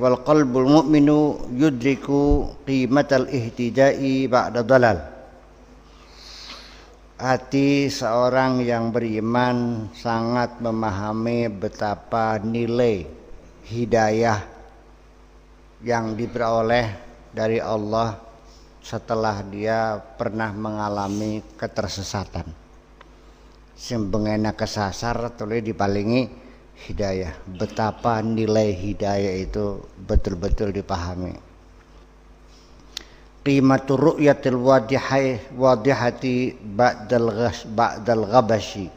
wal qalbul mu'minu yudriku qimatal ihtida'i ba'da dalal. Hati seorang yang beriman sangat memahami betapa nilai hidayah yang diperoleh dari Allah setelah dia pernah mengalami ketersesatan. Sembengena kesasar tuluy dipalingi hidayah. Betapa nilai hidayah itu betul-betul dipahami. Qimatur ru'yatil wadihati ba'dal ghabashi.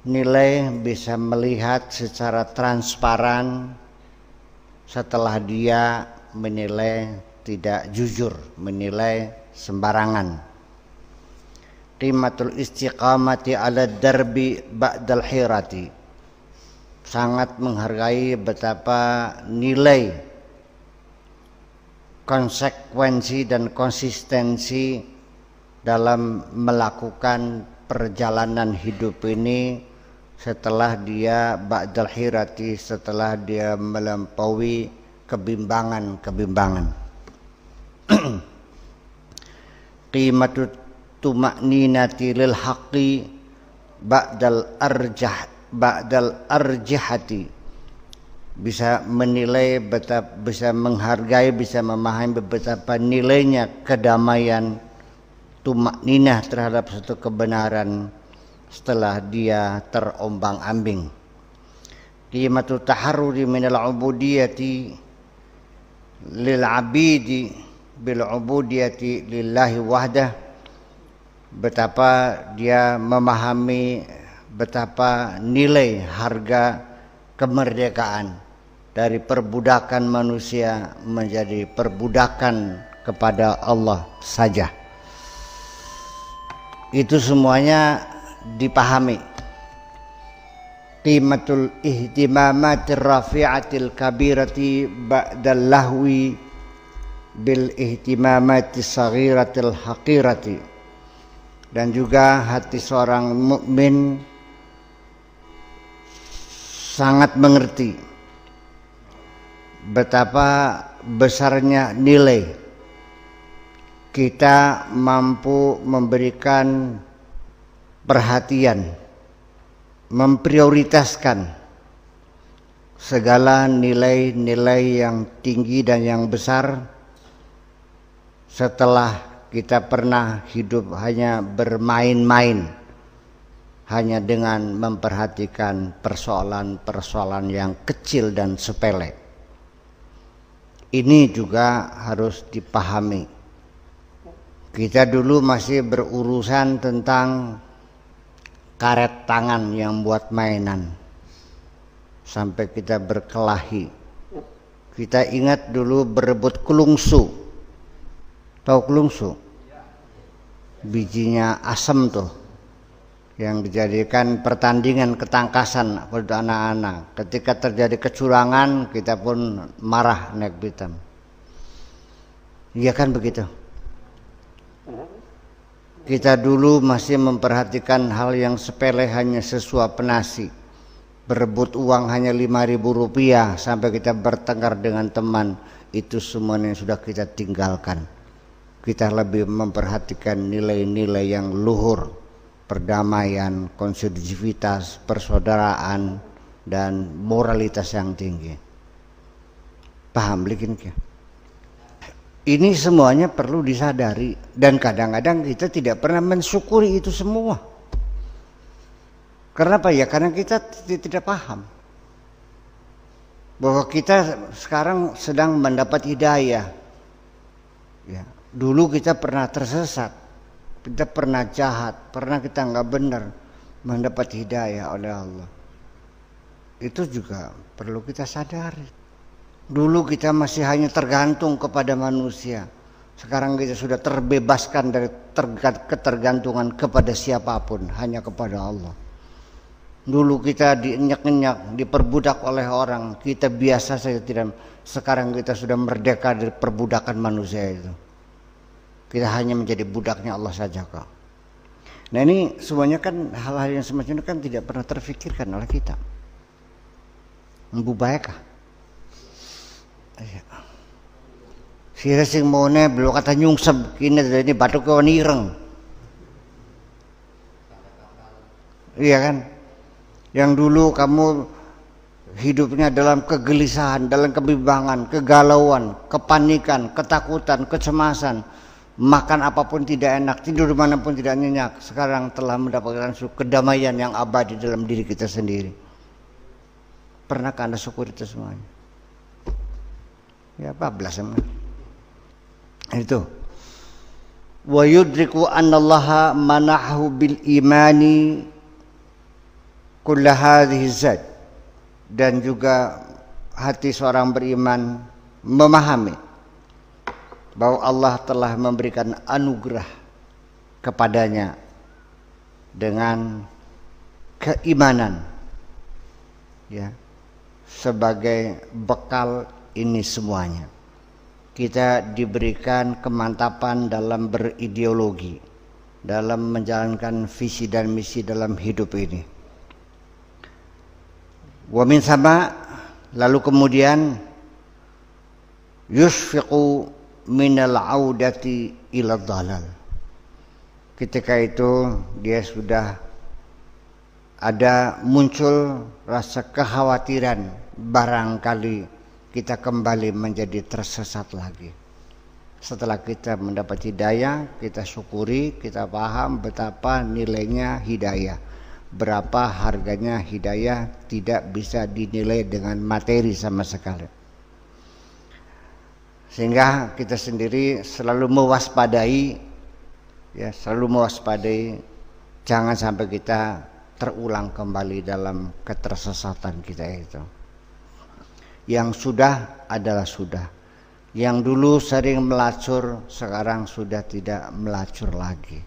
Nilai bisa melihat secara transparan setelah dia menilai tidak jujur, menilai sembarangan. Qimatul istiqamati ala darbi ba'dal hirati. Sangat menghargai betapa nilai konsekuensi dan konsistensi dalam melakukan perjalanan hidup ini setelah dia ba'dal hirati, setelah dia melampaui kebimbangan-kebimbangan. Qimatut tuma'ninati lil haqqi ba'dal arjihati. Bisa menilai, bisa menghargai, bisa memahami betapa nilainya kedamaian tumakninah terhadap satu kebenaran setelah dia terombang-ambing. Qimatu taharruri minal ubudiyati lil abidi bil ubudiyati lillahi wahdah. Betapa dia memahami betapa nilai harga kemerdekaan dari perbudakan manusia menjadi perbudakan kepada Allah saja. Itu semuanya dipahami. Qimatul ihtimamatir rafi'atil kabirati ba'dal lahwi bil ihtimamati saghiratil haqirati. Dan juga hati seorang mukmin sangat mengerti betapa besarnya nilai kita mampu memberikan perhatian, memprioritaskan segala nilai-nilai yang tinggi dan yang besar setelah kita pernah hidup hanya bermain-main, hanya dengan memperhatikan persoalan-persoalan yang kecil dan sepele. Ini juga harus dipahami. Kita dulu masih berurusan tentang karet tangan yang buat mainan sampai kita berkelahi. Kita ingat dulu berebut kelungsu. Tahu kelungsu? Bijinya asam tuh, yang dijadikan pertandingan ketangkasan pada anak-anak. Ketika terjadi kecurangan, kita pun marah naik pitam. Iya kan begitu? Kita dulu masih memperhatikan hal yang sepele, hanya sesuap nasi. Berebut uang hanya 5.000 rupiah sampai kita bertengkar dengan teman. Itu semuanya sudah kita tinggalkan. Kita lebih memperhatikan nilai-nilai yang luhur, perdamaian, konsidusivitas, persaudaraan, dan moralitas yang tinggi. Paham likin ya? Ini semuanya perlu disadari, dan kadang-kadang kita tidak pernah mensyukuri itu semua. Kenapa ya? Karena kita tidak paham bahwa kita sekarang sedang mendapat hidayah. Ya, dulu kita pernah tersesat, kita pernah jahat, pernah kita nggak benar, mendapat hidayah oleh Allah. Itu juga perlu kita sadari. Dulu kita masih hanya tergantung kepada manusia. Sekarang kita sudah terbebaskan dari ketergantungan kepada siapapun, hanya kepada Allah. Dulu kita dienyak-enyak, diperbudak oleh orang, kita biasa saja tidak. Sekarang kita sudah merdeka dari perbudakan manusia itu. Kita hanya menjadi budaknya Allah saja kok. Nah ini semuanya kan hal-hal yang semacam itu kan tidak pernah terfikirkan oleh kita. Membubayakah? Sira sing mone belum kata nyungsep kini ini batuk ke ireng. Iya kan? Yang dulu kamu hidupnya dalam kegelisahan, dalam kebimbangan, kegalauan, kepanikan, ketakutan, kecemasan, makan apapun tidak enak, tidur dimanapun tidak nyenyak. Sekarang telah mendapatkan kedamaian yang abadi dalam diri kita sendiri. Pernahkah Anda syukur itu semuanya? Ya bablas semuanya. Itu wa yudriku annallaha manahu bil imani kull hadhihi zat, dan juga hati seorang beriman memahami bahwa Allah telah memberikan anugerah kepadanya dengan keimanan, ya, sebagai bekal ini semuanya. Kita diberikan kemantapan dalam berideologi, dalam menjalankan visi dan misi dalam hidup ini. Wa min sama, lalu kemudian yusfiqu minal audati ila dhalal. Ketika itu dia sudah ada muncul rasa kekhawatiran barangkali kita kembali menjadi tersesat lagi. Setelah kita mendapat hidayah, kita syukuri, kita paham betapa nilainya hidayah, berapa harganya hidayah, tidak bisa dinilai dengan materi sama sekali. Sehingga kita sendiri selalu mewaspadai, ya, selalu mewaspadai jangan sampai kita terulang kembali dalam ketersesatan kita itu. Yang sudah adalah sudah. Yang dulu sering melacur, sekarang sudah tidak melacur lagi.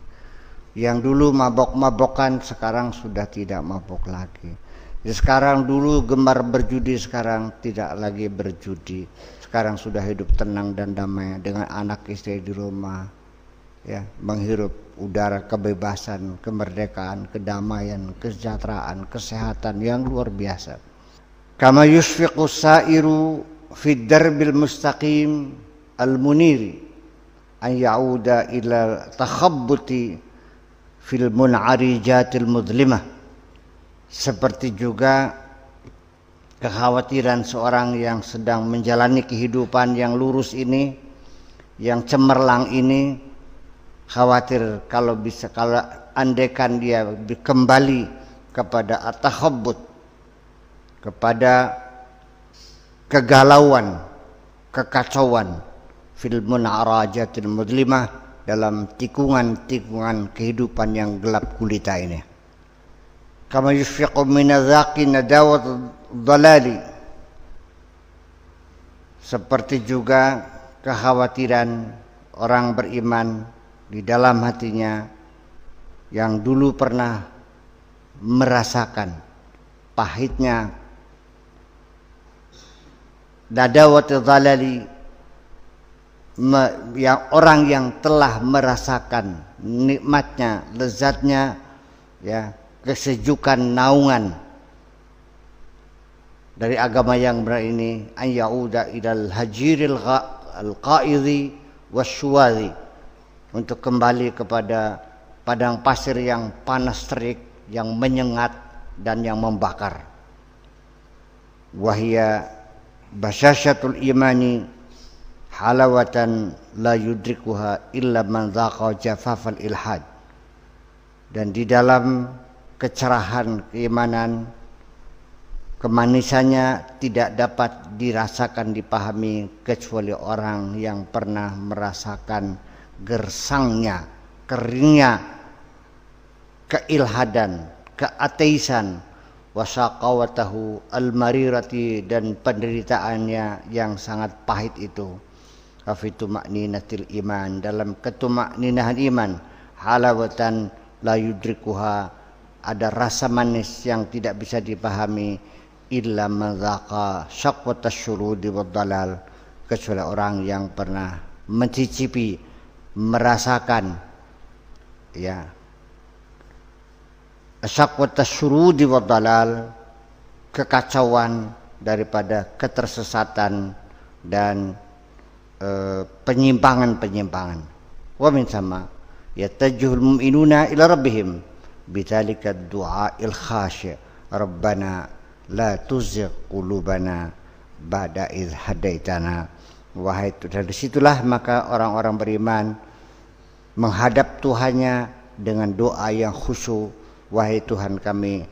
Yang dulu mabok-mabokan, sekarang sudah tidak mabok lagi. Sekarang dulu gemar berjudi, sekarang tidak lagi berjudi. Sekarang sudah hidup tenang dan damai dengan anak istri di rumah, ya, menghirup udara kebebasan, kemerdekaan, kedamaian, kesejahteraan, kesehatan yang luar biasa. Kama yusfiqu sa'iru fi darbil mustaqim al-muniri an ya'uda ila takhabbuti fil mun'arijatil mudlimah. Seperti juga kekhawatiran seorang yang sedang menjalani kehidupan yang lurus ini, yang cemerlang ini, khawatir kalau andaikan dia kembali kepada at-takhabbut, kepada kegalauan, kekacauan fil mun'arajatil mudlimah, dalam tikungan-tikungan kehidupan yang gelap gulita ini. Kama yusfiqu min adzaqi nadawat dhalali, seperti juga kekhawatiran orang beriman di dalam hatinya yang dulu pernah merasakan pahitnya nadawat dhalali, yang orang yang telah merasakan nikmatnya, lezatnya, ya, kesejukan naungan dari agama yang benar ini, an yauda ilal hajiril al-qaidhi wasyuwadhi, untuk kembali kepada padang pasir yang panas terik, yang menyengat dan yang membakar. Wahia basyasyatul imani halawatan la yudrikuha illa man dhaqa jafafal ilhad. Dan di dalam kecerahan keimanan, kemanisannya tidak dapat dirasakan, dipahami kecuali orang yang pernah merasakan gersangnya, keringnya keilhadan, keateisan, wasaqawatahu al-marirati, dan penderitaannya yang sangat pahit itu. Afitu ma'ninatil iman, dalam ketumakninahan iman, halawatan la yudrikuha, ada rasa manis yang tidak bisa dipahami, illa madzaqa syaqwatas syurudi wad dalal, kecuali orang yang pernah mencicipi, merasakan, ya, syaqwatas syurudi wad dalal, kekacauan daripada ketersesatan, dan penyimpangan-penyimpangan. Wa min sama yatajjuhul mu'minuna ila rabbihim bidzalika du'ail khasyi' rabbana la tuzigh qulubana ba'da idh hadaitana. Wahai itu, dari situlah maka orang-orang beriman menghadap Tuhannya dengan doa yang khusyuk. Wahai Tuhan kami,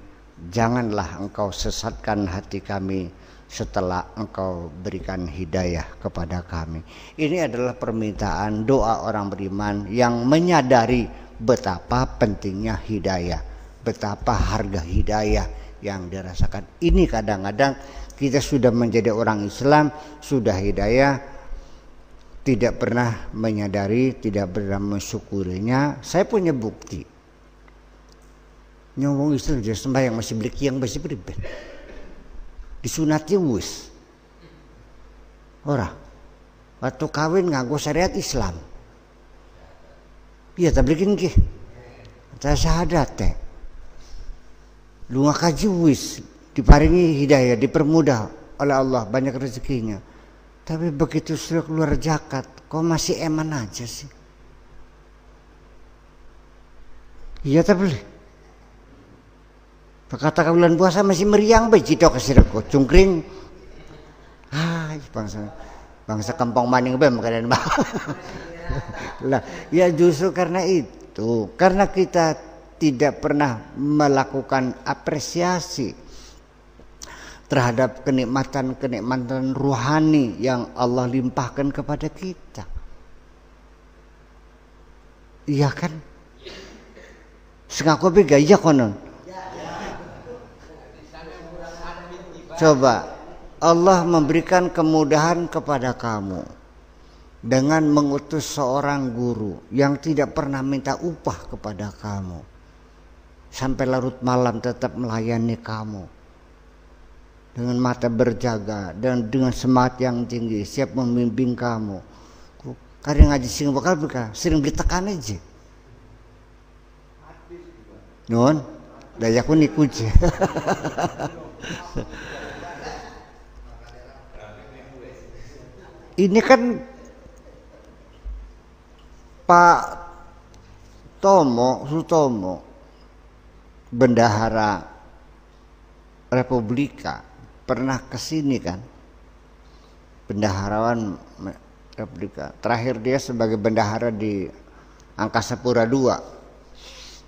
janganlah Engkau sesatkan hati kami setelah Engkau berikan hidayah kepada kami. Ini adalah permintaan doa orang beriman yang menyadari betapa pentingnya hidayah, betapa harga hidayah yang dirasakan. Ini kadang-kadang kita sudah menjadi orang Islam, sudah hidayah, tidak pernah menyadari, tidak pernah mensyukurinya. Saya punya bukti. Nyomong Islam dia sembahyang masih beli kiang masih beriben. Disunati wis. Ora. Waktu kawin nganggo syariat Islam. Iya tak bikin ki. Saya syahadat teh. Lu ngakaji wis diparingi hidayah, dipermudah oleh Allah, banyak rezekinya. Tapi begitu sudah keluar zakat, kok masih eman aja sih? Iya tak boleh. Kata bulan puasa masih meriang bae cidok kesireko cungkring. Bangsa kampung maning bae makanan. Lah, ya justru karena itu, karena kita tidak pernah melakukan apresiasi terhadap kenikmatan ruhani yang Allah limpahkan kepada kita. Iya kan? Sengaku bega iya konon. Coba Allah memberikan kemudahan kepada kamu dengan mengutus seorang guru yang tidak pernah minta upah kepada kamu, sampai larut malam tetap melayani kamu dengan mata berjaga dan dengan semangat yang tinggi, siap membimbing kamu. Kadang ngaji sing bakal buka, sering ditekan aja. Non, dayaku nikuj. Ini kan Pak Sutomo, bendahara Republika, pernah kesini kan, bendaharawan Republika. Terakhir dia sebagai bendahara di Angkasa Pura II,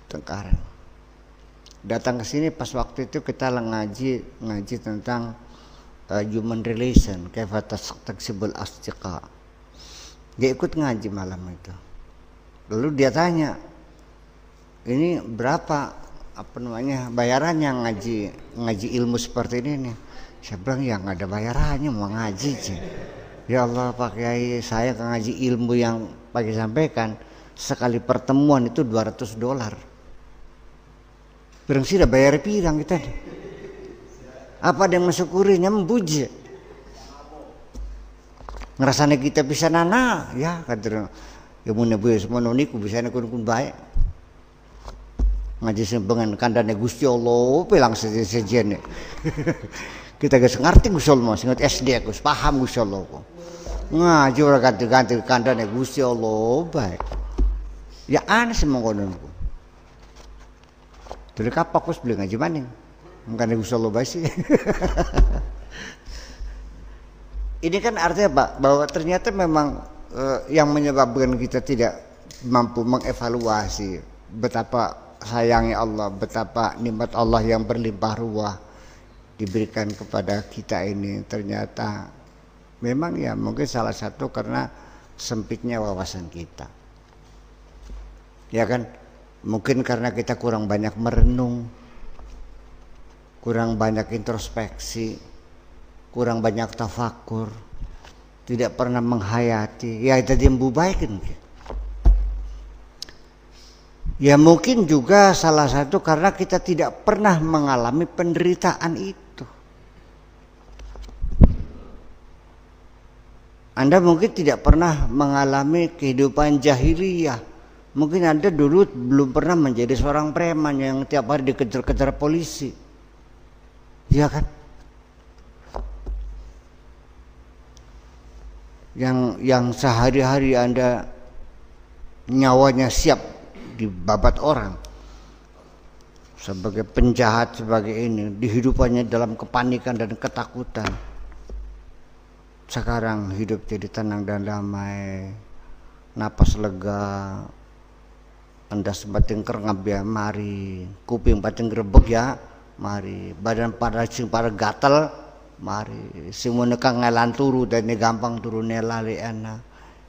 Tengkareng. Datang ke sini pas waktu itu kita ngaji tentang human relation, kaifa taksibul asdiqa. Dia ikut ngaji malam itu. Lalu dia tanya, ini berapa bayarannya ngaji ilmu seperti ini nih? Saya bilang ya nggak ada bayarannya, mau ngaji sih. Ya Allah Pak Kiai, saya ke ngaji ilmu yang pagi sampaikan sekali pertemuan itu $200. Berang sih udah bayar pirang kita nih. Apa ada yang mensyukurinya, membuji. Ngerasanya kita bisa nana, ya kata ya mun nebu semono niku bisa kun baik. Ngaji sembengan kandane Gusti Allah pelang sejene. Kita geus ngarti Gusti Allah, sing SD Gus paham Gusti Allah. Ngaji ora ganti-ganti kandane Gusti Allah baik. Ya aneh semono niku. Dari kapak Gus beli ngaji maning. Bukan Gusti Allah basi. Ini kan artinya Pak, bahwa ternyata memang yang menyebabkan kita tidak mampu mengevaluasi betapa sayangnya Allah, betapa nikmat Allah yang berlimpah ruah diberikan kepada kita ini, ternyata memang ya mungkin salah satu karena sempitnya wawasan kita. Ya kan? Mungkin karena kita kurang banyak merenung, kurang banyak introspeksi, kurang banyak tafakur, tidak pernah menghayati. Ya itu dia membaikin. Ya mungkin juga salah satu karena kita tidak pernah mengalami penderitaan itu. Anda mungkin tidak pernah mengalami kehidupan jahiliyah. Mungkin Anda dulu belum pernah menjadi seorang preman yang tiap hari dikejar-kejar polisi. Iya kan? yang sehari-hari Anda nyawanya siap dibabat orang, sebagai penjahat, sebagai ini, dihidupannya dalam kepanikan dan ketakutan. Sekarang hidup jadi tenang dan damai, napas lega, Anda sebatin kerengap ya mari, kuping batin grebek ya mari, badan pada gatal mari, semua nekang ngalan turu dan gampang turunnya lali enak.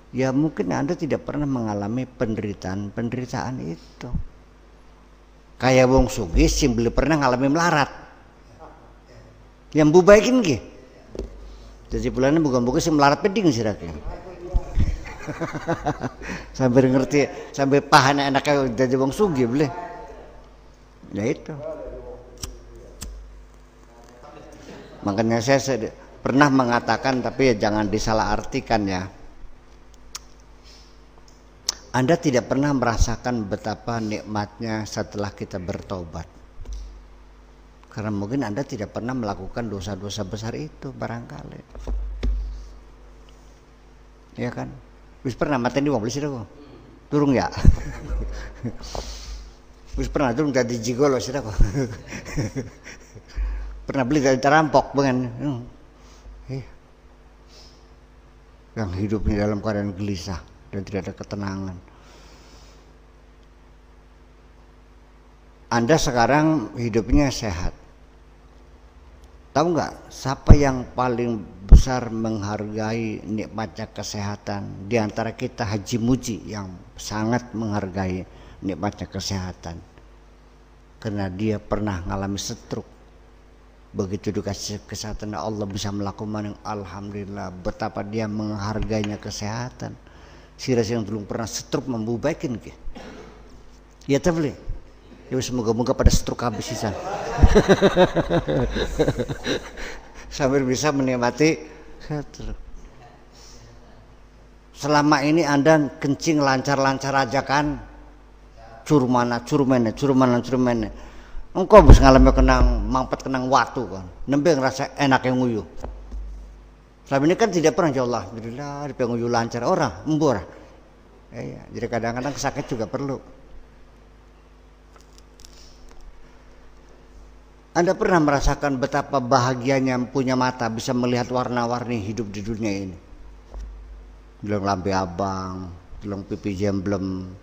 Ya mungkin Anda tidak pernah mengalami penderitaan itu. Kayak wong sugih sing belum pernah ngalami melarat. Yang bubaikin ki. Jadi bulannya bukan sing melarat peding sih rakyat. Sampai ngerti, sampai paham enaknya jadi wong sugih boleh. Ya itu. Makanya saya pernah mengatakan, tapi ya jangan disalahartikan ya. Anda tidak pernah merasakan betapa nikmatnya setelah kita bertobat. Karena mungkin Anda tidak pernah melakukan dosa-dosa besar itu barangkali. Ya kan? Wis pernah mateni wong beli sira kok. Turung ya. Wis pernah turung dadi jigolo sira kok. Pernah beli dari terampok bengen. Yang hidupnya dalam keadaan gelisah dan tidak ada ketenangan. Anda sekarang hidupnya sehat. Tahu nggak siapa yang paling besar menghargai nikmatnya kesehatan? Di antara kita Haji Muji yang sangat menghargai nikmatnya kesehatan. Karena dia pernah ngalami stroke. Begitu dikasih kesehatan Allah bisa melakukan yang alhamdulillah, betapa dia menghargainya kesehatan. Siras yang belum pernah stroke membubaikin ke. Ya tabli. Ya semoga-moga pada stroke habis sisan. Sambil bisa menikmati stroke. Selama ini Anda kencing lancar-lancar aja kan? Curmana. Engkau bisa ngalami mangpet kenang watu kan, nembe ngerasa enak yang nguyuh. Selama ini kan tidak pernah, ya Allah, alhamdulillah, di nguyuh lancar orang, embur. Ya, jadi kadang-kadang sakit juga perlu. Anda pernah merasakan betapa bahagianya punya mata bisa melihat warna-warni hidup di dunia ini. Deleng lambe abang, deleng pipi jemblem,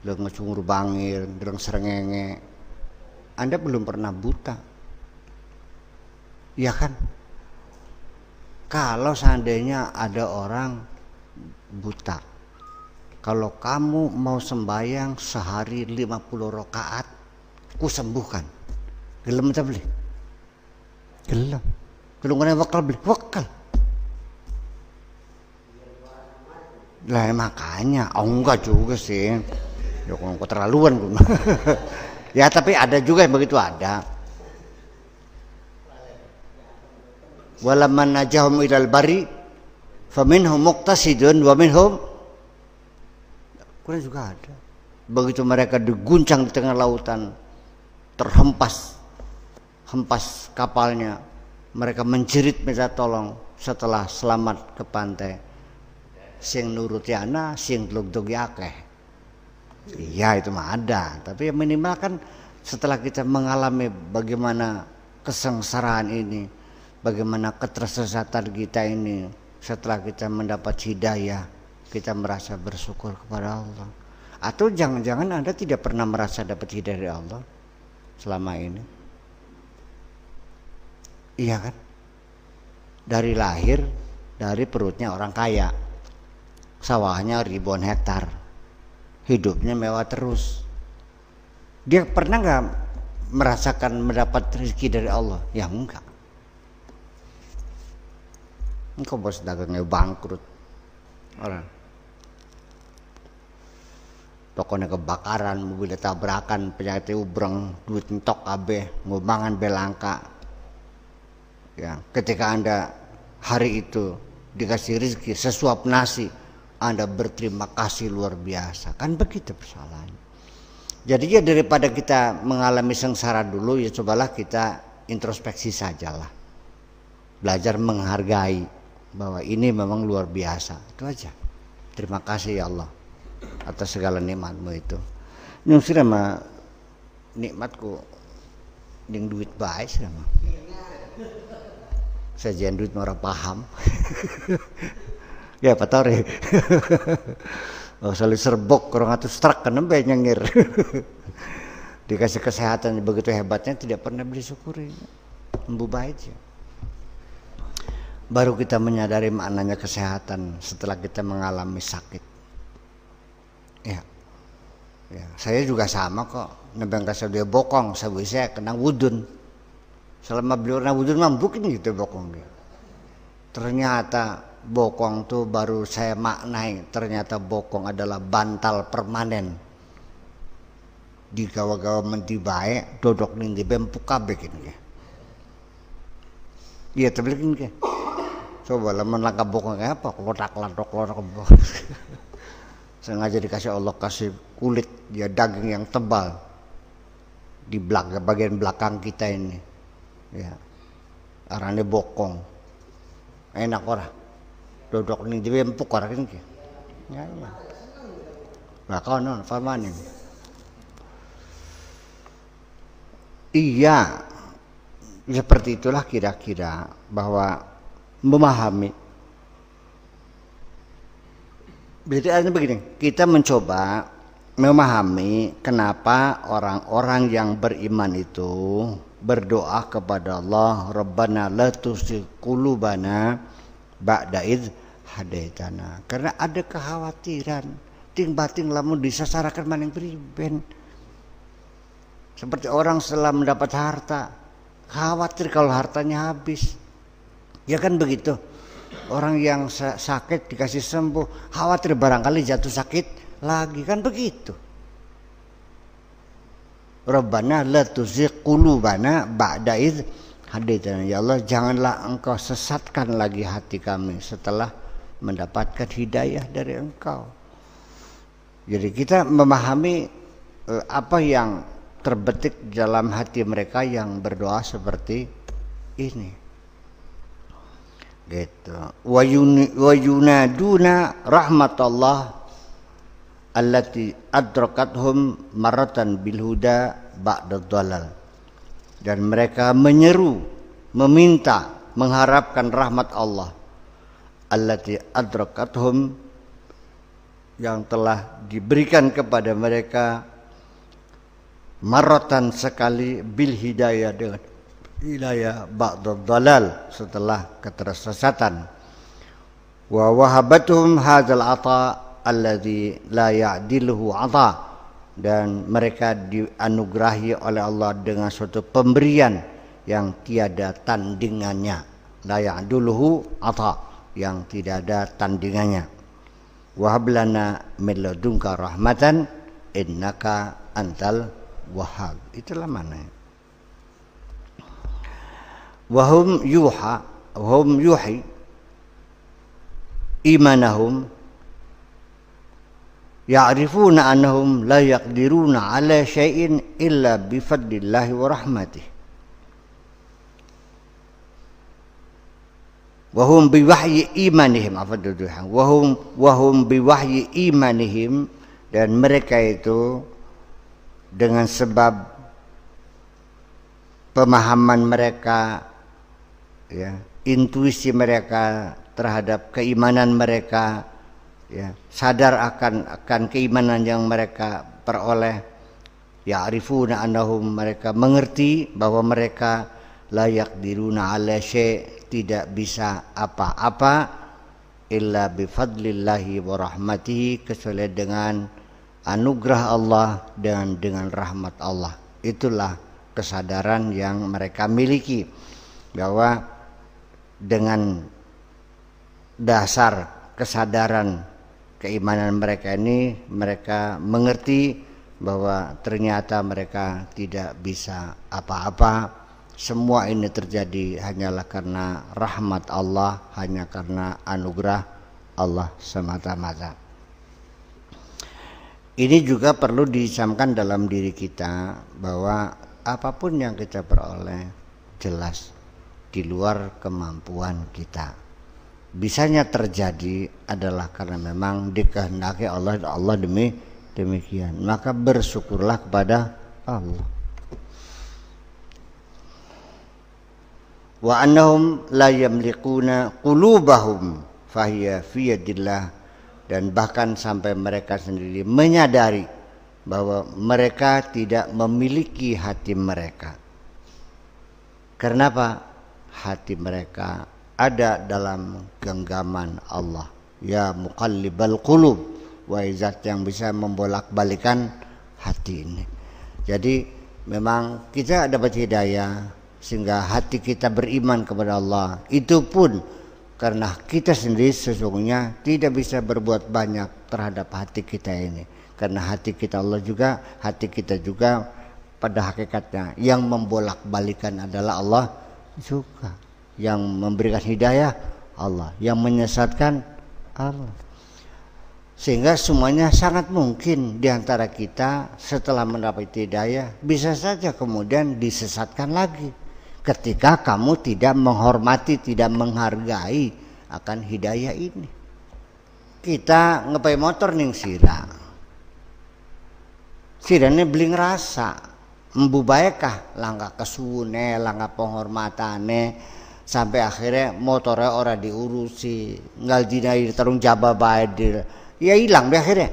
deleng ngecungur bangir, deleng srengenge. Anda belum pernah buta, ya kan? Kalau seandainya ada orang buta, kalau kamu mau sembahyang sehari 50 rakaat, ku sembuhkan. Gelem tak beli? Gelem. Gelungannya wakal beli, wakal. Lah makanya, enggak juga sih. Ya kok keterlaluan gue. Ya tapi ada juga yang begitu ada. Walamman najahum ilal bari faminhum muqtasidun wa minhum, Quran juga ada. Begitu mereka diguncang di tengah lautan, terhempas kapalnya, mereka menjerit minta tolong. Setelah selamat ke pantai, sing nuruti ana, sing dlog-dlogi akeh. Iya itu mah ada, tapi minimal kan setelah kita mengalami bagaimana kesengsaraan ini, bagaimana ketersesatan kita ini, setelah kita mendapat hidayah, kita merasa bersyukur kepada Allah. Atau jangan-jangan Anda tidak pernah merasa dapat hidayah dari Allah selama ini? Iya kan? Dari lahir, dari perutnya orang kaya, sawahnya ribuan hektar, hidupnya mewah terus. Dia pernah nggak merasakan mendapat rezeki dari Allah? Ya enggak. Engkau bos dagangnya bangkrut, orang tokonya kebakaran, mobil tabrakan, penyakit ubreng, duit entok kabeh, ngobangan belangka. Ya, ketika Anda hari itu dikasih rezeki sesuap nasi, Anda berterima kasih luar biasa. Kan begitu persoalannya. Jadi ya daripada kita mengalami sengsara dulu, ya cobalah kita introspeksi sajalah. Belajar menghargai bahwa ini memang luar biasa. Itu aja. Terima kasih ya Allah atas segala nikmat-Mu itu. Nyungsir sama nikmatku ning duit bae sama. Sajian duit ora paham. Ya patore. Oh selalu serbok kurang atus truk kan nembe nyengir. Dikasih kesehatan begitu hebatnya tidak pernah disyukuri. Embu baik ya. Baru kita menyadari maknanya kesehatan setelah kita mengalami sakit. Ya. Ya, saya juga sama kok. Nebang kasih dia bokong, saya kena wudun. Selama beliau kena wudun mampukin gitu bokong dia. Ternyata bokong tuh baru saya maknai. Ternyata bokong adalah bantal permanen. Di gawa-gawa menti baik, dodok ning di bempuk kabeh kene. Iya terbelikin ke. Coba lemon langkah bokong kayak apa? Lodak-ladok. Sengaja dikasih Allah kasih kulit ya daging yang tebal di belakang bagian belakang kita ini. Ya. Arane bokong. Enak ora. Dodok ning dhewe empuk ora kene iki. Ya. Lah kono famane. Iya. Seperti itulah kira-kira bahwa memahami. Berarti artinya begini, kita mencoba memahami kenapa orang-orang yang beriman itu berdoa kepada Allah, Rabbana la tuzigh qulubana ba'da idh hadaitana. Karena ada kekhawatiran, ting bating lamun disasarakan maning priben. Seperti orang setelah mendapat harta, khawatir kalau hartanya habis. Ya kan begitu. Orang yang sakit dikasih sembuh, khawatir barangkali jatuh sakit lagi, kan begitu. Rabbana la tuzigh qulubana ba'da idh hadaitana. Ya Allah, janganlah Engkau sesatkan lagi hati kami setelah mendapatkan hidayah dari Engkau. Jadi kita memahami apa yang terbetik dalam hati mereka yang berdoa seperti ini. Gitu. Wa yunaduna rahmatallah allati adrakathum maratan bil huda ba'da dhalal. Dan mereka menyeru, meminta, mengharapkan rahmat Allah allati adrakathum yang telah diberikan kepada mereka maratan sekali bil hidayah dengan hidayah ba'da dhalal setelah ketersesatan. Wa wahabatuhum hadzal ata alladzi la ya'diluhu ata. Dan mereka dianugerahi oleh Allah dengan suatu pemberian yang tiada tandingannya. La ya'diluhu ata, yang tidak ada tandingannya. Wa hablana min ladunka rahmatan innaka antal wahhab. Itulah maknanya. Wahum yuhi imanahum ya'rifuna annahum la yaqdiruna ala syai'in illa bifadlillahi wa rahmatih. Wahum biwahyi imanihim wahum biwahyi imanihim, dan mereka itu dengan sebab pemahaman mereka, ya, intuisi mereka terhadap keimanan mereka, ya, sadar akan keimanan yang mereka peroleh. Ya'rifuna annahum, mereka mengerti bahwa mereka la yaqdiruna ala syai', tidak bisa apa-apa illa bifadlillahi wa rahmatihi, kecuali dengan anugerah Allah dan dengan rahmat Allah. Itulah kesadaran yang mereka miliki, bahwa dengan dasar kesadaran keimanan mereka ini, mereka mengerti bahwa ternyata mereka tidak bisa apa-apa. Semua ini terjadi hanyalah karena rahmat Allah, hanya karena anugerah Allah semata-mata. Ini juga perlu dicamkan dalam diri kita, bahwa apapun yang kita peroleh jelas di luar kemampuan kita. bisanya terjadi adalah karena memang dikehendaki Allah demikian. Maka bersyukurlah kepada Allah. Wa annahum la yamliquna qulubahum fahiya fi yadillah, dan bahkan sampai mereka sendiri menyadari bahwa mereka tidak memiliki hati mereka. Kenapa? Hati mereka ada dalam genggaman Allah. Ya muqallibal qulub, wahai zat yang bisa membolak-balikan hati ini. Jadi memang kita dapat hidayah sehingga hati kita beriman kepada Allah. Itu pun karena kita sendiri sesungguhnya tidak bisa berbuat banyak terhadap hati kita ini. Karena hati kita Allah juga, hati kita juga pada hakikatnya yang membolak-balikan adalah Allah juga. Yang memberikan hidayah Allah, yang menyesatkan Allah. Sehingga semuanya sangat mungkin diantara kita setelah mendapat hidayah bisa saja kemudian disesatkan lagi. Ketika kamu tidak menghormati, tidak menghargai akan hidayah ini. Kita ngepai motor ning sira. Sirane beli ngerasa membubaikah langkah kesune, langkah penghormatane, sampai akhirnya motornya ora diurusi, ngal dinai tarung jaba bae ya hilang di akhirnya.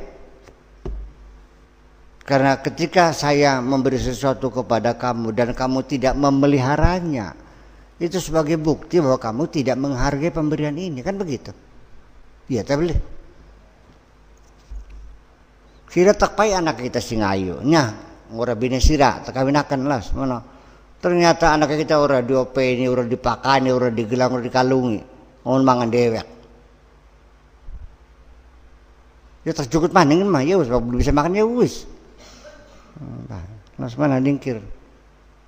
Karena ketika saya memberi sesuatu kepada kamu dan kamu tidak memeliharanya, itu sebagai bukti bahwa kamu tidak menghargai pemberian ini, kan begitu? Iya, tapi sira tak pai anak kita sing ayu, nya ora bine sira tak kawinaken las mana. Ternyata anak kita ora diopeni, ora dipakani, ora digelang, ora dikalungi, mohon mangan dewek. Ya terjukut maning mah ya wis belum bisa makan ya wis. Nah, mana dingkir.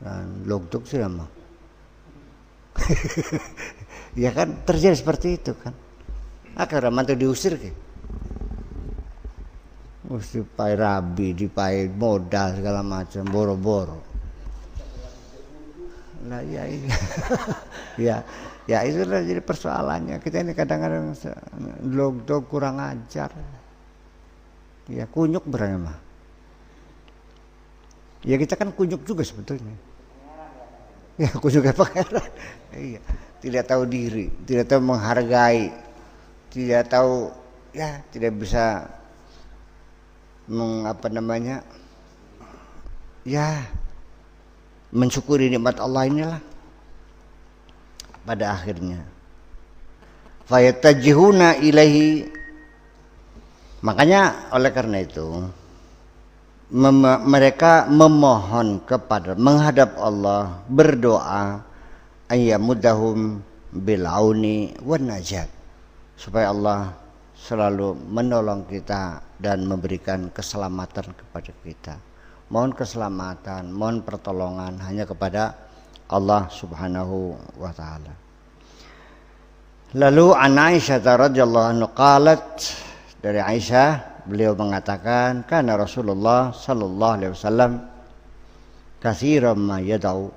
Dan logduk sih mah. Ya kan terjadi seperti itu kan. Akhirnya mantu diusir ke. Mesti dipai rabi, dipai modal segala macam, boro-boro. Nah ya ini. ya itulah jadi persoalannya. Kita ini kadang-kadang logduk kurang ajar. Ya kunyuk berani mah. Ya kita kan kunyuk juga sebetulnya. Ya kunyuk apa pangeran? Iya, tidak tahu diri, tidak tahu menghargai, tidak tahu, ya tidak bisa ya mensyukuri nikmat Allah inilah pada akhirnya. Fayatajihuna ilaihi, makanya oleh karena itu mereka memohon kepada menghadap Allah, berdoa ayyamudahum bil auni wan najat, supaya Allah selalu menolong kita dan memberikan keselamatan kepada kita. Mohon keselamatan, mohon pertolongan hanya kepada Allah Subhanahu wa taala. Lalu an Aisyah radhiyallahu anha qalat, dari Aisyah beliau mengatakan, karena Rasulullah sallallahu alaihi wasallam katsiran ma yad'u,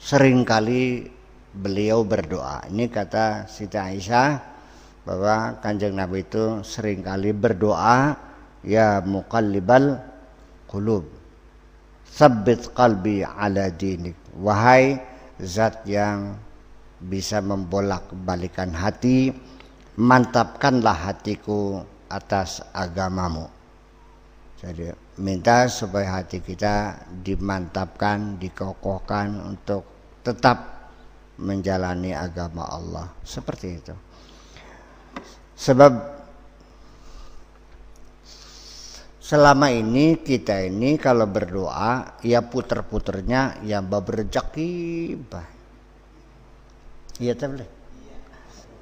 seringkali beliau berdoa. Ini kata Siti Aisyah bahwa Kanjeng Nabi itu seringkali berdoa, ya muqallibal qulub tsabbit qalbi ala dinik, wahai zat yang bisa membolak-balikan hati, mantapkanlah hatiku atas agamamu. Jadi minta supaya hati kita dimantapkan, dikokohkan untuk tetap menjalani agama Allah. Seperti itu. Sebab selama ini kita ini kalau berdoa ya puter-puternya ya berrejeki bah. Iya boleh.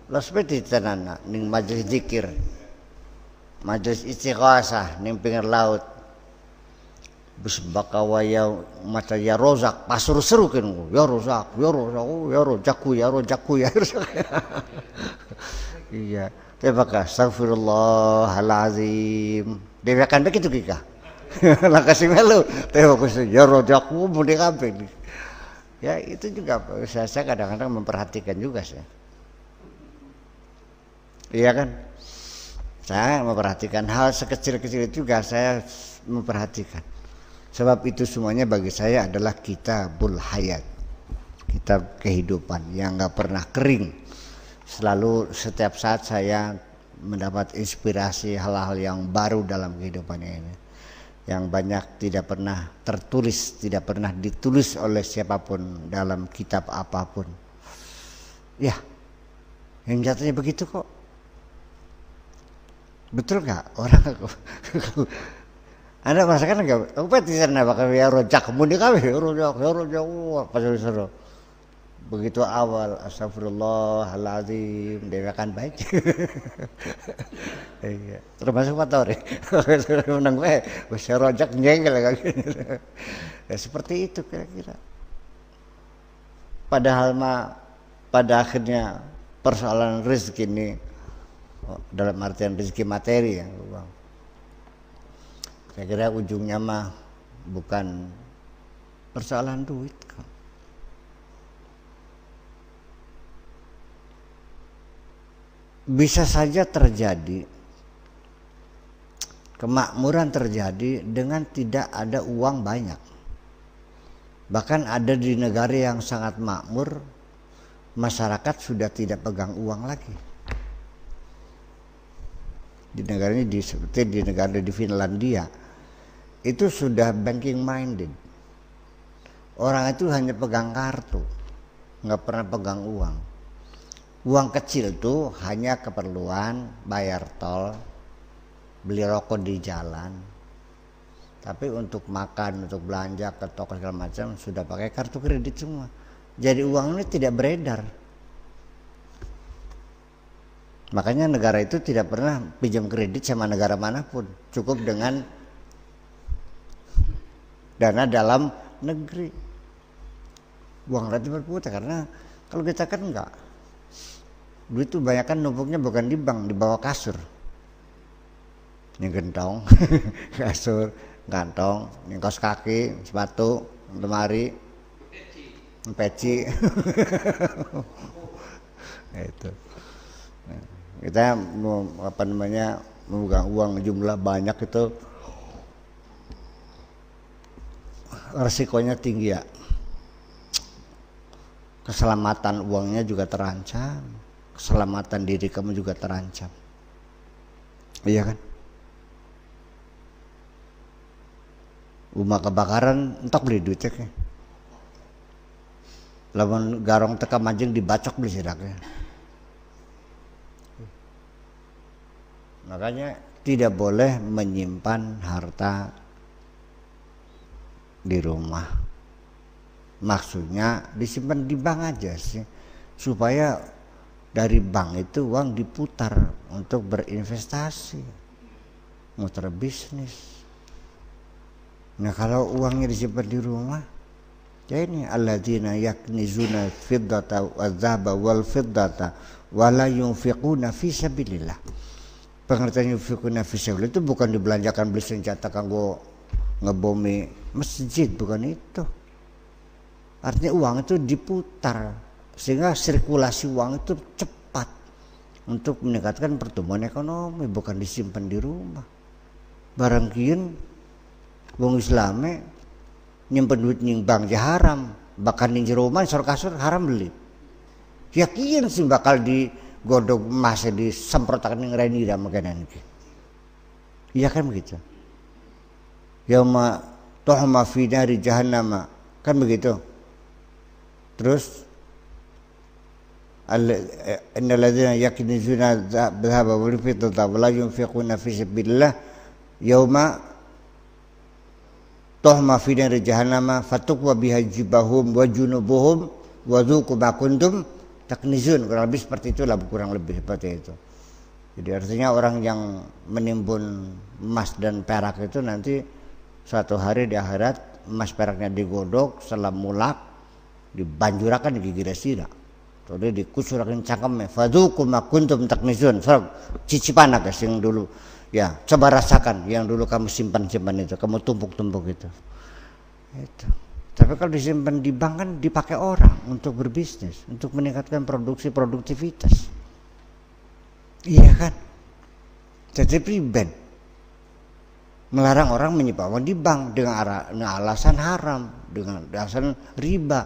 Lah seperti tanana ning majelis zikir, majelis istighasah ning pinggir laut, bisbaka ya mata ya rozak pasur serukin ya rozak ya rozak ya rojakku ya rojakku ya rozak. Iya, terima kasih, astagfirullahalazim. Dewakan begitu kita. Lah kasih melu, terima kasih ya rojakku mau dikambing. Ya itu juga saya kadang-kadang memperhatikan juga saya. Iya kan? Saya memperhatikan hal sekecil-kecil itu juga saya memperhatikan. Sebab itu semuanya bagi saya adalah kitabul hayat, kitab kehidupan yang nggak pernah kering. Selalu setiap saat saya mendapat inspirasi hal-hal yang baru dalam kehidupan ini, yang banyak tidak pernah tertulis, tidak pernah ditulis oleh siapapun dalam kitab apapun. Ya, yang jatuhnya begitu kok. Betul nggak orang aku? Anda merasakan nggak? Aku pasti sana bakal ya rojak, kemudian kami rojak, wah pas seru. Begitu awal, astagfirullahaladzim, dia akan baik. Iya, termasuk motor. Menang gue, saya rojak jengkel kayak gitu. Ya seperti itu kira-kira. Padahal pada akhirnya persoalan rezeki ini, dalam artian rezeki materi ya, saya kira ujungnya mah bukan persoalan duit kok. Bisa saja terjadi kemakmuran terjadi dengan tidak ada uang banyak. Bahkan ada di negara yang sangat makmur, masyarakat sudah tidak pegang uang lagi. Di negara ini seperti di negara di Finlandia itu sudah banking minded. Orang itu hanya pegang kartu, nggak pernah pegang uang. Uang kecil tuh hanya keperluan bayar tol, beli rokok di jalan. Tapi untuk makan, untuk belanja ke toko segala macam sudah pakai kartu kredit semua. Jadi uang ini tidak beredar. Makanya negara itu tidak pernah pinjam kredit sama negara manapun, cukup dengan dana dalam negeri. Uang rakyat berputar, karena kalau kita kan enggak. Duit itu banyak kan numpuknya bukan di bank, di bawah kasur. Ini gentong, kasur, gantong, ini kaos kaki, sepatu, lemari, peci. Itu. Kita memegang uang jumlah banyak itu resikonya tinggi ya. Keselamatan uangnya juga terancam, keselamatan diri kamu juga terancam. Iya kan? Rumah kebakaran entok beli duitnya kan. Lamun garong teka mancing dibacok beli sidaknya. Makanya tidak boleh menyimpan harta di rumah. Maksudnya disimpan di bank aja sih, supaya dari bank itu uang diputar untuk berinvestasi, muter bisnis. Nah kalau uangnya disimpan di rumah, ya ini alladzina yaknizuna fiddata wadzahaba wal fiddata wala yunfiquna fi sabilillah. Pengertian yunfiquna fi sabilillah itu bukan dibelanjakan beli senjata kanggo ngebomi masjid, bukan itu. Artinya uang itu diputar sehingga sirkulasi uang itu cepat untuk meningkatkan pertumbuhan ekonomi, bukan disimpan di rumah. Barang kieu wong Islame nyimpen duit ning bank ya haram, bahkan ning jero omah sor kasur haram beli. Yakin sih bakal digodog emas disemprotakan ning reni dah makanan iki. Iya kan begitu. Yauma tuhma fi nari jahannam, kan begitu. Terus innal ladzina yaknizuna dhahaba wal fiddata wa la yunfiquna fi sabilillah yauma tuhma fi nari jahannam fatukwa biha jibahum wa junubuhum wa dzuqu ma kuntum taknizun. Kurang lebih seperti itulah, kurang lebih seperti itu. Jadi artinya orang yang menimbun emas dan perak itu nanti suatu hari di akhirat emas peraknya digodok setelah mulak dibanjurakan di gigi sira. Terus dikusurakan cangkemnya. Fadzuqu ma kuntum taknizun. So, cicipan aja yang dulu ya, coba rasakan yang dulu kamu simpan-simpan itu, kamu tumpuk-tumpuk itu. Tapi kalau disimpan di bank kan dipakai orang untuk berbisnis, untuk meningkatkan produktivitas. Iya kan? Jadi priben melarang orang menyimpan di bank dengan alasan haram, dengan alasan riba.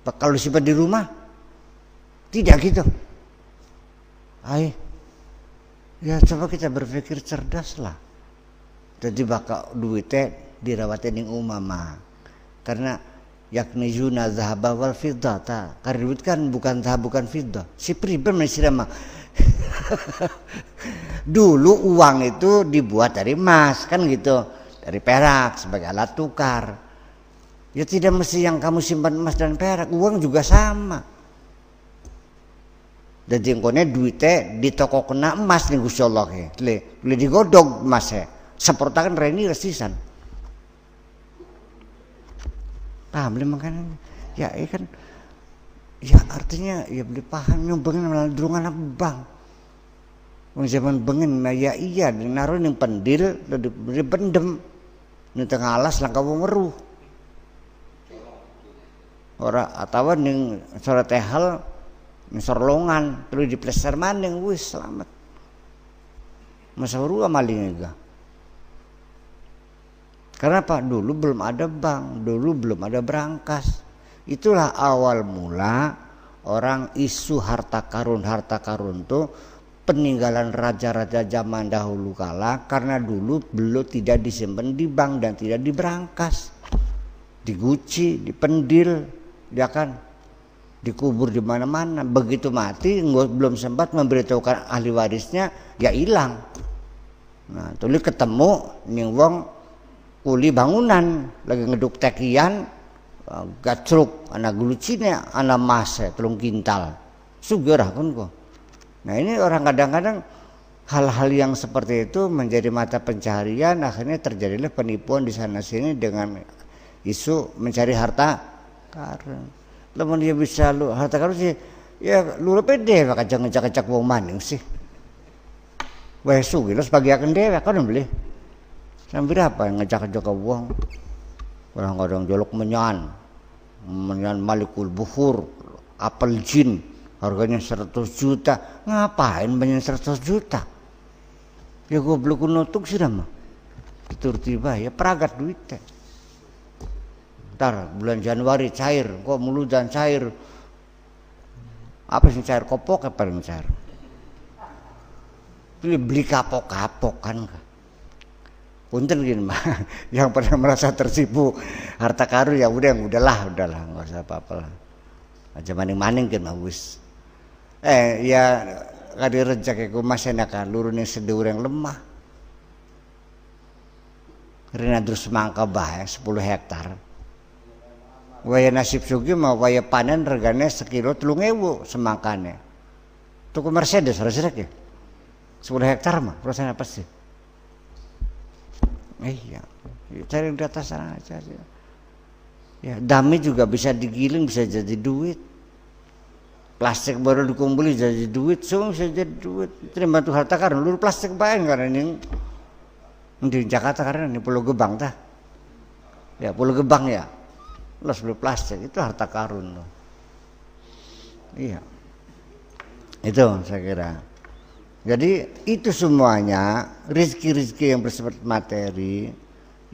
Kalau simpan di rumah tidak gitu. Ayo, ya coba kita berpikir cerdas lah. Jadi bakal duitnya dirawatin yang umama. Karena yakni zuna zahaba wal fiddah. Karena duit kan bukan zahab bukan fiddah. Si priben masih lama. Dulu uang itu dibuat dari emas kan gitu, dari perak sebagai alat tukar. Ya tidak mesti yang kamu simpan emas dan perak, uang juga sama. Jadi engkone duitnya di toko kena emas nih Gusti Allah ya. Le digodog emas ya. Seportakan reni resisan. Paham belum makanya? Ya kan. Ya artinya ya beli paham nyumbangin malah durungan bank. Wong zaman bengen ya iya naruh ning pendil dipendem ning tengah alas langka wong weruh. Ora atawa ning sore tehel ning sorlongan terus diplester maning wis selamat. Masa weruh maling juga. Karena apa? Dulu belum ada bank, dulu belum ada brankas. Itulah awal mula orang isu harta karun tuh peninggalan raja-raja zaman dahulu kala, karena dulu belum tidak disimpan di bank dan tidak diberangkas, diguci, dipendil, dia kan dikubur di mana-mana. Begitu mati belum sempat memberitahukan ahli warisnya, ya hilang. Nah, tulis ketemu ning wong kuli bangunan lagi ngeduk tekian gacruk anak gulucinya anak mas 3 kintal sugerah kan kok. Nah ini orang kadang-kadang hal-hal yang seperti itu menjadi mata pencaharian, akhirnya terjadilah penipuan di sana sini dengan isu mencari harta karun. Lamun dia bisa lu harta karun sih ya lu pede maka jangan ngecak-ngecak wong maning sih. Wes sugih sebagian dhewe kan beli. Sampai apa yang ngejak-ngejak wong. Kadang-kadang jolok menyan malikul buhur, apel jin, harganya 100 juta. Ngapain banyak 100 juta? Ya goblok nutuk sih mah. Fitur tiba ya peragat duitnya. Ntar bulan Januari cair, kok mulu dan cair. Apa sih cair? Kopok apa yang cair? Beli kapok-kapok kan. Punten gini mah, yang pernah merasa tertipu harta karun ya udahlah nggak usah apa-apa lah. Aja maning-maning kan wis. Ya kadi rejak iku mas enak lurune sedur yang lemah. Rina terus semangka bae 10 hektar. Waya nasib sugih mah waya panen regane sekilo 3.000 semangkane. Tuku Mercedes harus rek ya. 10 hektar mah persen apa sih? Iya, cari di atas sana aja. Ya, dami juga bisa digiling, bisa jadi duit. Plastik baru dikumpulin jadi duit, semua bisa jadi duit. Terima tuh harta karun, lu plastik bae karena ini di Jakarta karena ini Pulau Gebang tah. Ya Pulau Gebang ya, los beli plastik itu harta karun loh. Iya, itu saya kira. Jadi itu semuanya rezeki-rezeki yang bersifat materi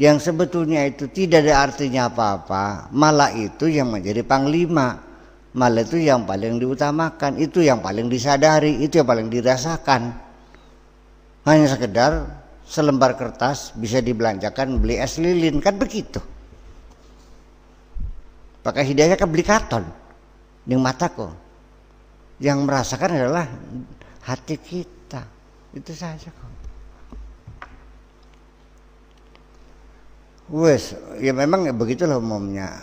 yang sebetulnya itu tidak ada artinya apa-apa, malah itu yang menjadi panglima, malah itu yang paling diutamakan, itu yang paling disadari, itu yang paling dirasakan. Hanya sekedar selembar kertas bisa dibelanjakan beli es lilin kan begitu. Pakai hidayah kan beli karton di mataku. Yang merasakan adalah hati kita. Itu saja kok. Wes, ya memang ya begitulah umumnya.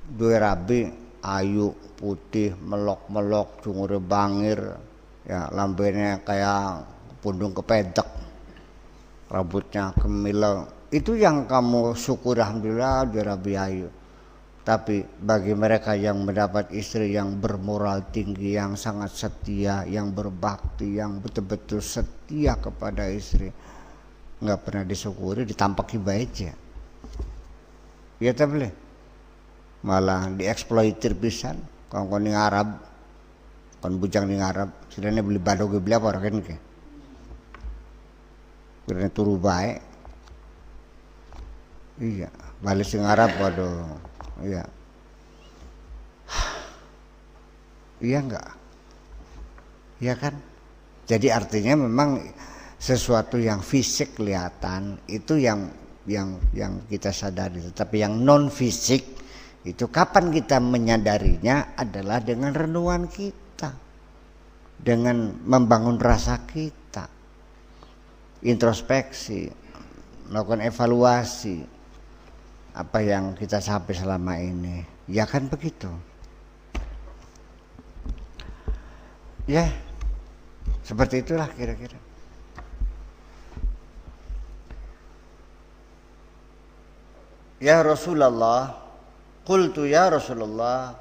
Dua rabi, ayu, putih, melok-melok, cungure bangir, ya lambenya kayak pundung kepedek, rambutnya kemilau. Itu yang kamu syukur alhamdulillah dua rabi ayu. Tapi bagi mereka yang mendapat istri yang bermoral tinggi, yang sangat setia, yang berbakti, yang betul-betul setia kepada istri, nggak pernah disyukuri, ditampaki baik ya. Ya tapi malah dieksploitir pisan. Kongkong Arab kon bujang ning Arab silane beli badoge beli apa kan ke karena turu baik iya balik sing Arab waduh iya iya enggak iya kan jadi artinya memang sesuatu yang fisik kelihatan itu yang kita sadari, tetapi yang non fisik itu kapan kita menyadarinya adalah dengan renungan kita, dengan membangun rasa kita, introspeksi, melakukan evaluasi apa yang kita sampai selama ini, ya kan begitu, ya seperti itulah kira-kira. Ya Rasulullah, qultu ya Rasulullah,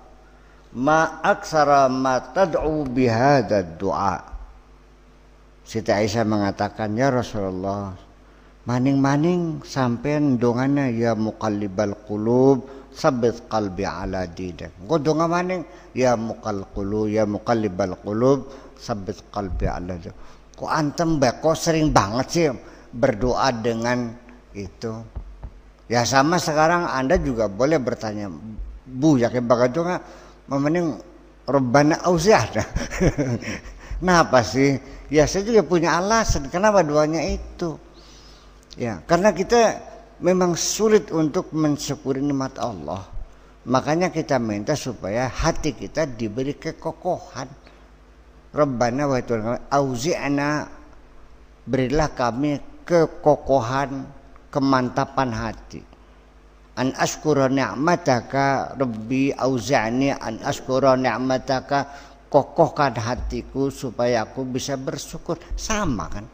ma aksara ma tad'u bihadha du'a. Siti Aisyah mengatakan, ya Rasulullah, maning-maning sampean dongana ya muqallibal qulub, sabbit qalbi ala dinik. Engko donga maning ya muqallibal qulub, sabbit qalbi ala dinik. Kok antem kok sering banget sih berdoa dengan itu. Ya sama sekarang Anda juga boleh bertanya, Bu yakin bagat doa memening Rabbana auzi'na. Kenapa sih? Ya saya juga punya alasan kenapa doanya itu. Ya, karena kita memang sulit untuk mensyukuri nikmat Allah. Makanya kita minta supaya hati kita diberi kekokohan. Rabbana wa Tuhan auzi'na, berilah kami kekokohan, kemantapan hati. An ashkura ni'mataka Rabbi auzi'ni an ashkura ni'mataka, kokohkan hatiku supaya aku bisa bersyukur. Sama kan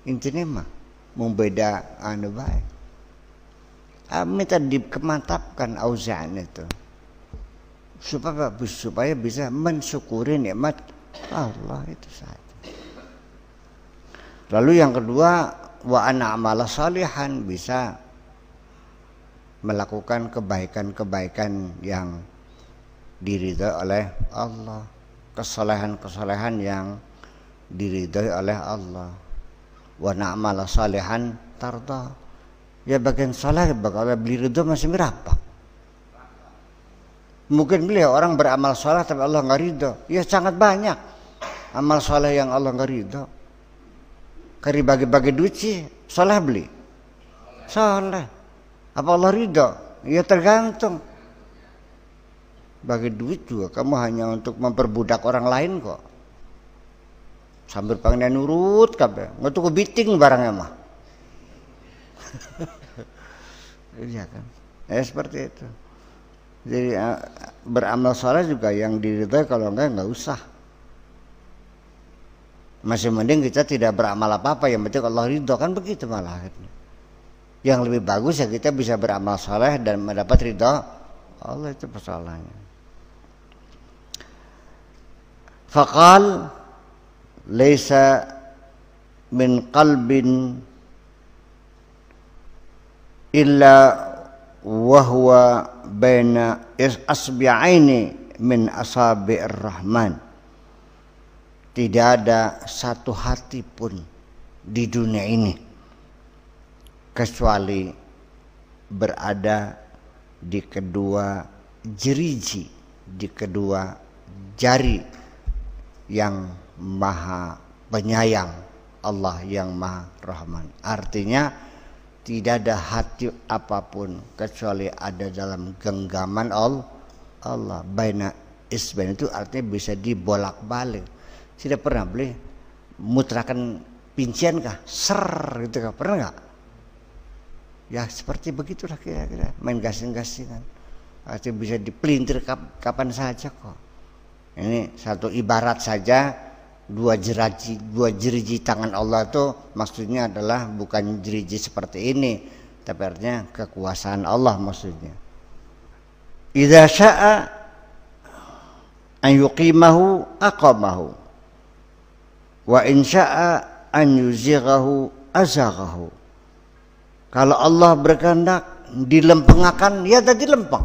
intinya mah membeda anu baik. Minta dikemantapkan auzi'ni itu supaya bisa mensyukuri nikmat Allah itu saja. Lalu yang kedua, wa ana amala salihan, bisa melakukan kebaikan-kebaikan yang diridhai oleh Allah, kesalehan-kesalehan yang diridhai oleh Allah. Wa na'mala salihan tarda, ya bagian saleh bakal beli ridho masih berapa? Mungkin beliau orang beramal saleh tapi Allah nggak ridho, ya sangat banyak amal saleh yang Allah nggak ridho. Kari bagi-bagi duit sih soleh beli soleh, apa Allah ridho? Ya tergantung. Bagi duit juga kamu hanya untuk memperbudak orang lain kok, sambil pengen nurut kabeh nggak tuh kebiting barangnya mah. Iya kan, ya seperti itu. Jadi beramal soleh juga yang diridhai, kalau enggak usah. Masih mending kita tidak beramal apa-apa, yang penting Allah ridho, kan begitu malah. Yang lebih bagus ya kita bisa beramal saleh dan mendapat ridho Allah, itu persoalannya. Faqal laisa min qalbin illa wa huwa baina asbi'aini min asabi'ir rahman. Tidak ada satu hati pun di dunia ini kecuali berada di kedua jeriji, di kedua jari yang maha penyayang, Allah yang maha rahman. Artinya tidak ada hati apapun kecuali ada dalam genggaman Allah. Baina isbain itu artinya bisa dibolak-balik. Tidak pernah boleh mutrakan pincian kah? Ser gitu kah? Pernah nggak? Ya seperti begitulah kira-kira, main gasing-gasingan. Artinya bisa dipelintir kapan saja kok. Ini satu ibarat saja, dua jeriji tangan Allah itu maksudnya adalah bukan jeriji seperti ini, tapi artinya kekuasaan Allah maksudnya. Idza syaa an yuqimahu aqamahu, wa in syaa an yuzighahu azaghahu. Kalau Allah berkehendak dilempengakan, ya tadi lempeng.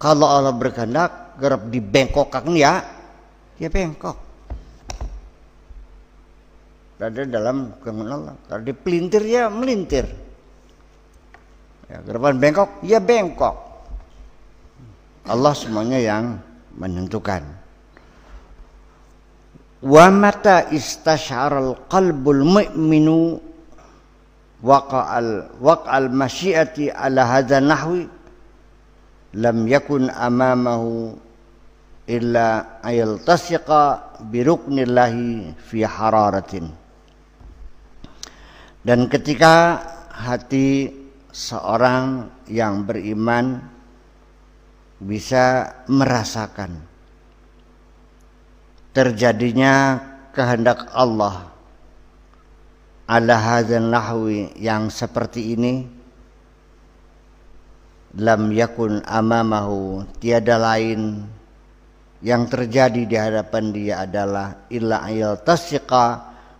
Kalau Allah berkehendak gerep di bengkokan ya bengkok. Ada dalam kehendak Allah. Kalau dipelintir ya melintir. Ya, gerepan bengkok ya bengkok. Allah semuanya yang menentukan. Wa mata istasy'aral qalbul mu'minu waqa'al masyiati ala hadza nahwi lam yakun amamahu illa ayaltasiqa bi ruknillahi fi hararatin. Dan ketika hati seorang yang beriman bisa merasakan terjadinya kehendak Allah ala hadzal nahwi yang seperti ini, lam yakun amamahu, tiada lain yang terjadi di hadapan dia adalah illa ayal tasyiqa,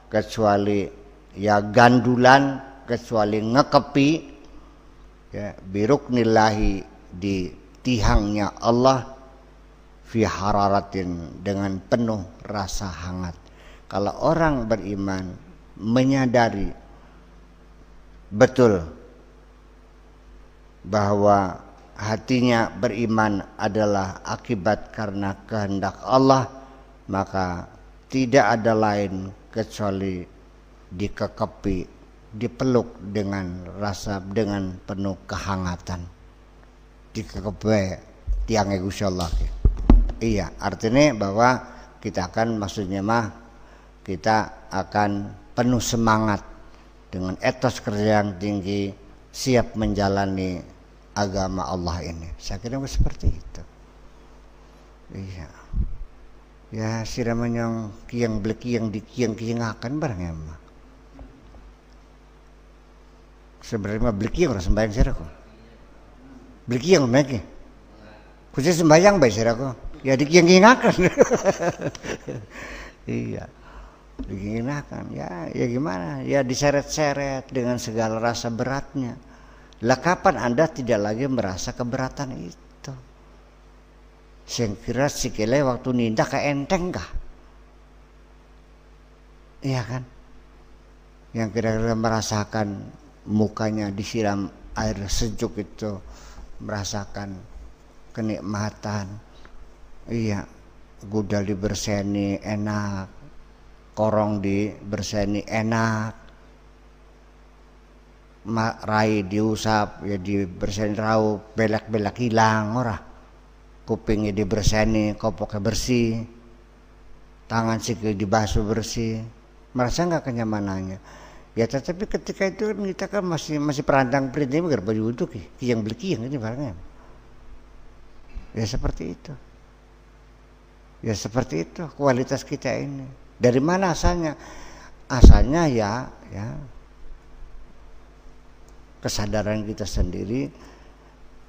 kecuali ya gandulan, kecuali ngekepi ya biruknillahi, di tihangnya Allah, fi hararatin, dengan penuh rasa hangat. Kalau orang beriman menyadari betul bahwa hatinya beriman adalah akibat karena kehendak Allah, maka tidak ada lain kecuali dikekepi, dipeluk dengan rasa, dengan penuh kehangatan, dikekepi tiangnya Gusti Allah. Iya, artinya bahwa kita akan, maksudnya mah kita akan penuh semangat dengan etos kerja yang tinggi, siap menjalani agama Allah ini. Saya kira seperti itu. Iya. Ya siraman yang kiang bleki yang dikiang-kiang akan barangnya mah. Sebenarnya mah bleki orang sembahyang siraku. Bleki yang mereka. Khusus sembahyang baik siraku. Ya dikiang-kiang akan. Iya. Dikiang-kiang ya gimana? Ya diseret-seret dengan segala rasa beratnya. Lah kapan Anda tidak lagi merasa keberatan itu? Saya kira sikile waktu nindak ke enteng kah? Iya kan? Yang kira-kira merasakan mukanya disiram air sejuk itu, merasakan kenikmatan. Iya, gudal diberseni enak, korong diberseni enak, rai diusap ya diberseni raup, belak-belak hilang ora, kupingnya diberseni, kopoknya bersih, tangan sikil dibasuh bersih, merasa nggak kenyamanannya. Ya tetapi ketika itu kan kita kan masih perantang perintah agar baju untuk yang beli yang ini barangnya. Ya seperti itu. Ya seperti itu kualitas kita ini. Dari mana asalnya? Asalnya ya kesadaran kita sendiri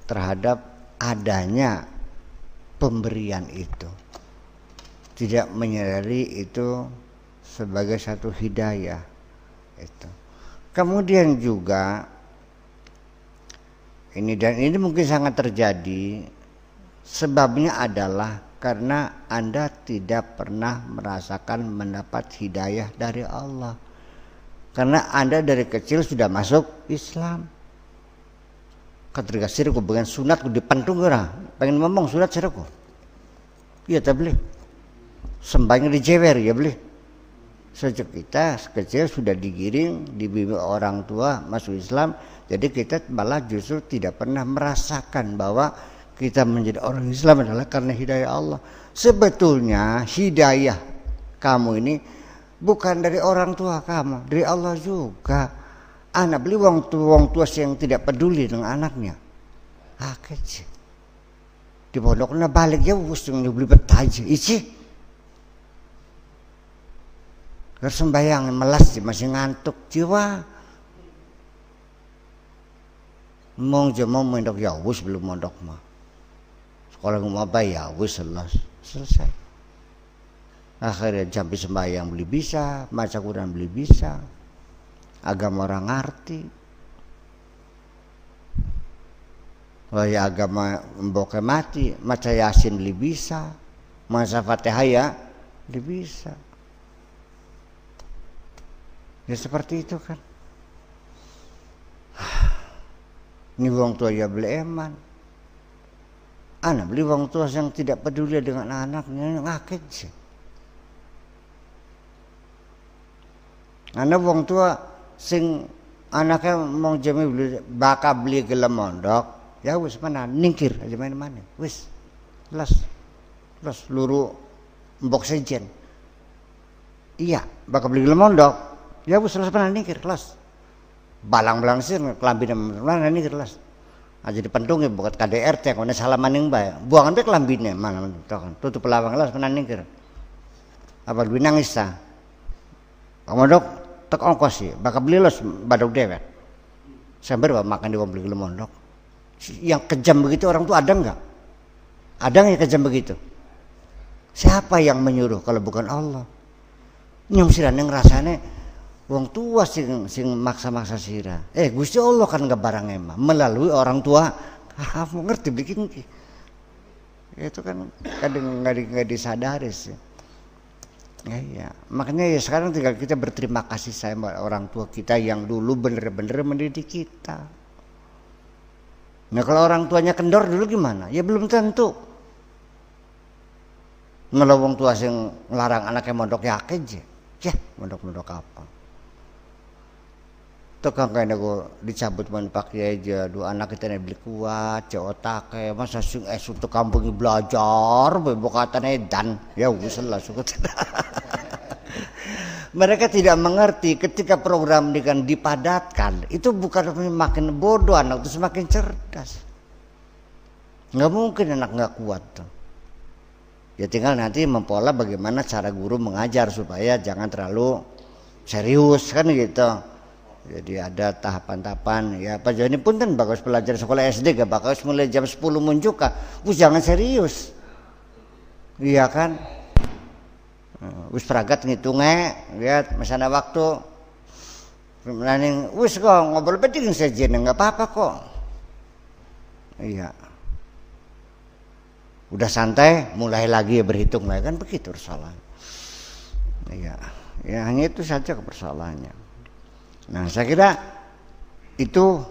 terhadap adanya pemberian itu. Tidak menyadari itu sebagai satu hidayah itu. Kemudian juga ini mungkin sangat terjadi, sebabnya adalah karena Anda tidak pernah merasakan mendapat hidayah dari Allah. Karena Anda dari kecil sudah masuk Islam. Ketika sirku bagian sunat ku dipentung ora, pengen ngomong sunat sirku. Iya tak boleh. Sembahyang dijewer ya boleh. Sejak kita kecil sudah digiring, dibimbing orang tua masuk Islam, jadi kita malah justru tidak pernah merasakan bahwa kita menjadi orang Islam adalah karena hidayah Allah. Sebetulnya hidayah kamu ini bukan dari orang tua kamu, dari Allah juga. Anak beli wong tua yang tidak peduli dengan anaknya. Kecil. Di pondoknya balik ya wis beli betaja. Isi. Sembahyang melas masih ngantuk jiwa. Mong jemo mondok ya wis belum mondok mah. Sekolah mau apa ya wis selesai. Akhirnya jampi sembahyang beli bisa, maca Quran beli bisa, agama orang ngerti. Wah ya agama mboke mati, maca Yasin li bisa, maca Fatihah ya li bisa. Ya seperti itu kan. Ini wong tua ya beli eman. Anak beli wong tua yang tidak peduli dengan anaknya ngakit sih. Anak wong tua sing anaknya mau jami beli baka beli gelem mondok, ya wis mana ningkir aja main mana, wis las luru mbok sejen. Iya, baka beli gelem mondok, ya wis las mana ningkir las. Balang-balang sih kelambi mana ningkir las. Aja dipentungi buat KDRT kone salaman yang bae. Buangan pe kelambine mana tutup pelawang las mana ningkir. Apa duwe nangis ta? Mondok tek ongkos sih, bakal beli los badok dewek. Sampai makan di beli gelem mondok. Yang kejam begitu orang tuh ada enggak? Ada yang kejam begitu? Siapa yang menyuruh kalau bukan Allah? Nyong sira neng rasane wong tua sing maksa-maksa sira. Gusti Allah kan enggak barang emang melalui orang tua. Kamu ngerti bikin itu kan kadang enggak disadari sih. Ya, makanya ya sekarang tinggal kita berterima kasih sama orang tua kita yang dulu bener-bener mendidik kita. Nah kalau orang tuanya kendor dulu gimana? Ya belum tentu. Ngelowong tua sing ngelarang anaknya mondok ya aja. Ya mondok apa? Tukang kayaknya gue dicabut man pakai aja. Dua anak kita beli kuat, otak kayak masa sing untuk kampung belajar, bebokatan edan. Ya usah suka. Mereka tidak mengerti ketika program dengan dipadatkan itu bukan makin bodoh anak itu semakin cerdas. Nggak mungkin anak nggak kuat tuh. Ya tinggal nanti mempola bagaimana cara guru mengajar supaya jangan terlalu serius kan gitu. Jadi ada tahapan-tahapan ya Pak Joni pun kan bagus pelajar sekolah SD gak bagus mulai jam 10 muncuka. Jangan serius. Iya kan? Wis pragat ngitungnya lihat masana waktu planning wis kok ngobrol penting saja nggak apa-apa kok. Iya. Udah santai mulai lagi ya berhitung lagi kan begitu persoalan. Iya. Ya hanya itu saja persoalannya. Nah saya kira itu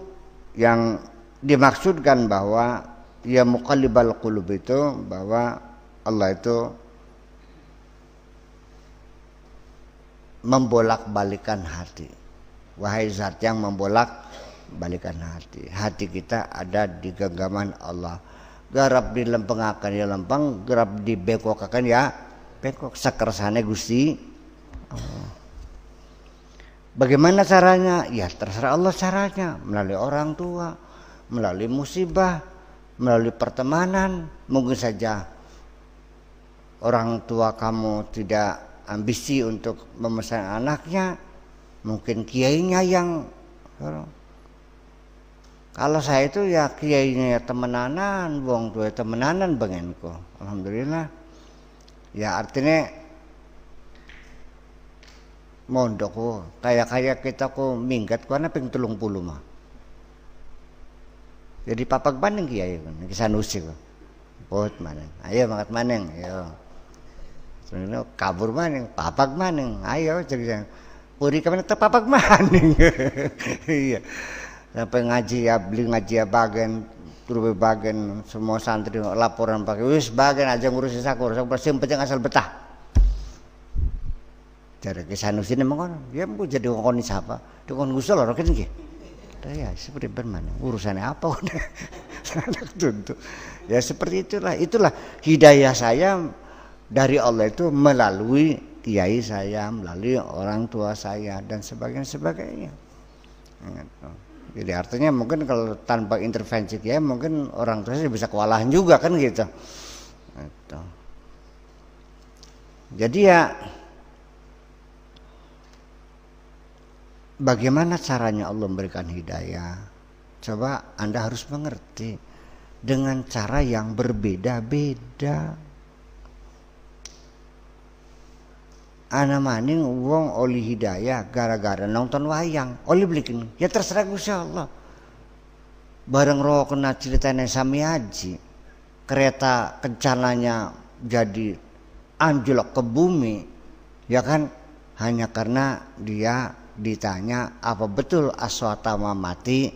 yang dimaksudkan bahwa ya muqallibal qulub itu bahwa Allah itu membolak-balikan hati. Wahai zat yang membolak-balikan hati. Hati kita ada di genggaman Allah. Garap di lempengakan ya lempeng, garap di bekokakan ya bengkok. Sakersane Gusti Allah. Bagaimana caranya? Ya terserah Allah caranya. Melalui orang tua, melalui musibah, melalui pertemanan. Mungkin saja orang tua kamu tidak ambisi untuk memesan anaknya, mungkin kiainya yang kalau saya itu ya kiainya temenanan, wong tua temenanan bengenku. Alhamdulillah. Ya artinya mondok kayak kita ku minggat ku ana ping 30 mah. Jadi papag maneng kiai kan, Sanusi ku. Pot maneng. Ayo mangkat maneng, ayo. Sebenarnya kabur maning, papag maning, ayo cerita. Puri kemana papag maning. Iya. Sampai ngaji ya beli ngaji ya bagian, turun bagian semua santri laporan pakai wis bagian aja ngurusin sakur, yang penting asal betah. Dari Sanusi ini mengono, dia mau jadi ngoni siapa? Dengan Gusul orang kan gitu. Ya seperti bermana urusannya apa udah sangat tentu. Ya seperti itulah hidayah saya dari Allah itu melalui kiai saya, melalui orang tua saya dan sebagainya. Jadi artinya mungkin kalau tanpa intervensi kiai mungkin orang tua saya bisa kewalahan juga kan gitu. Jadi ya bagaimana caranya Allah memberikan hidayah? Coba Anda harus mengerti dengan cara yang berbeda-beda. Ana maning wong oli hidayah gara-gara nonton wayang, oli belikin. Ya terserah Gusti Allah. bareng roh kena ceritanya Sami Haji, kereta kencananya jadi anjlok ke bumi, ya kan, hanya karena dia ditanya apa betul Aswatama mati,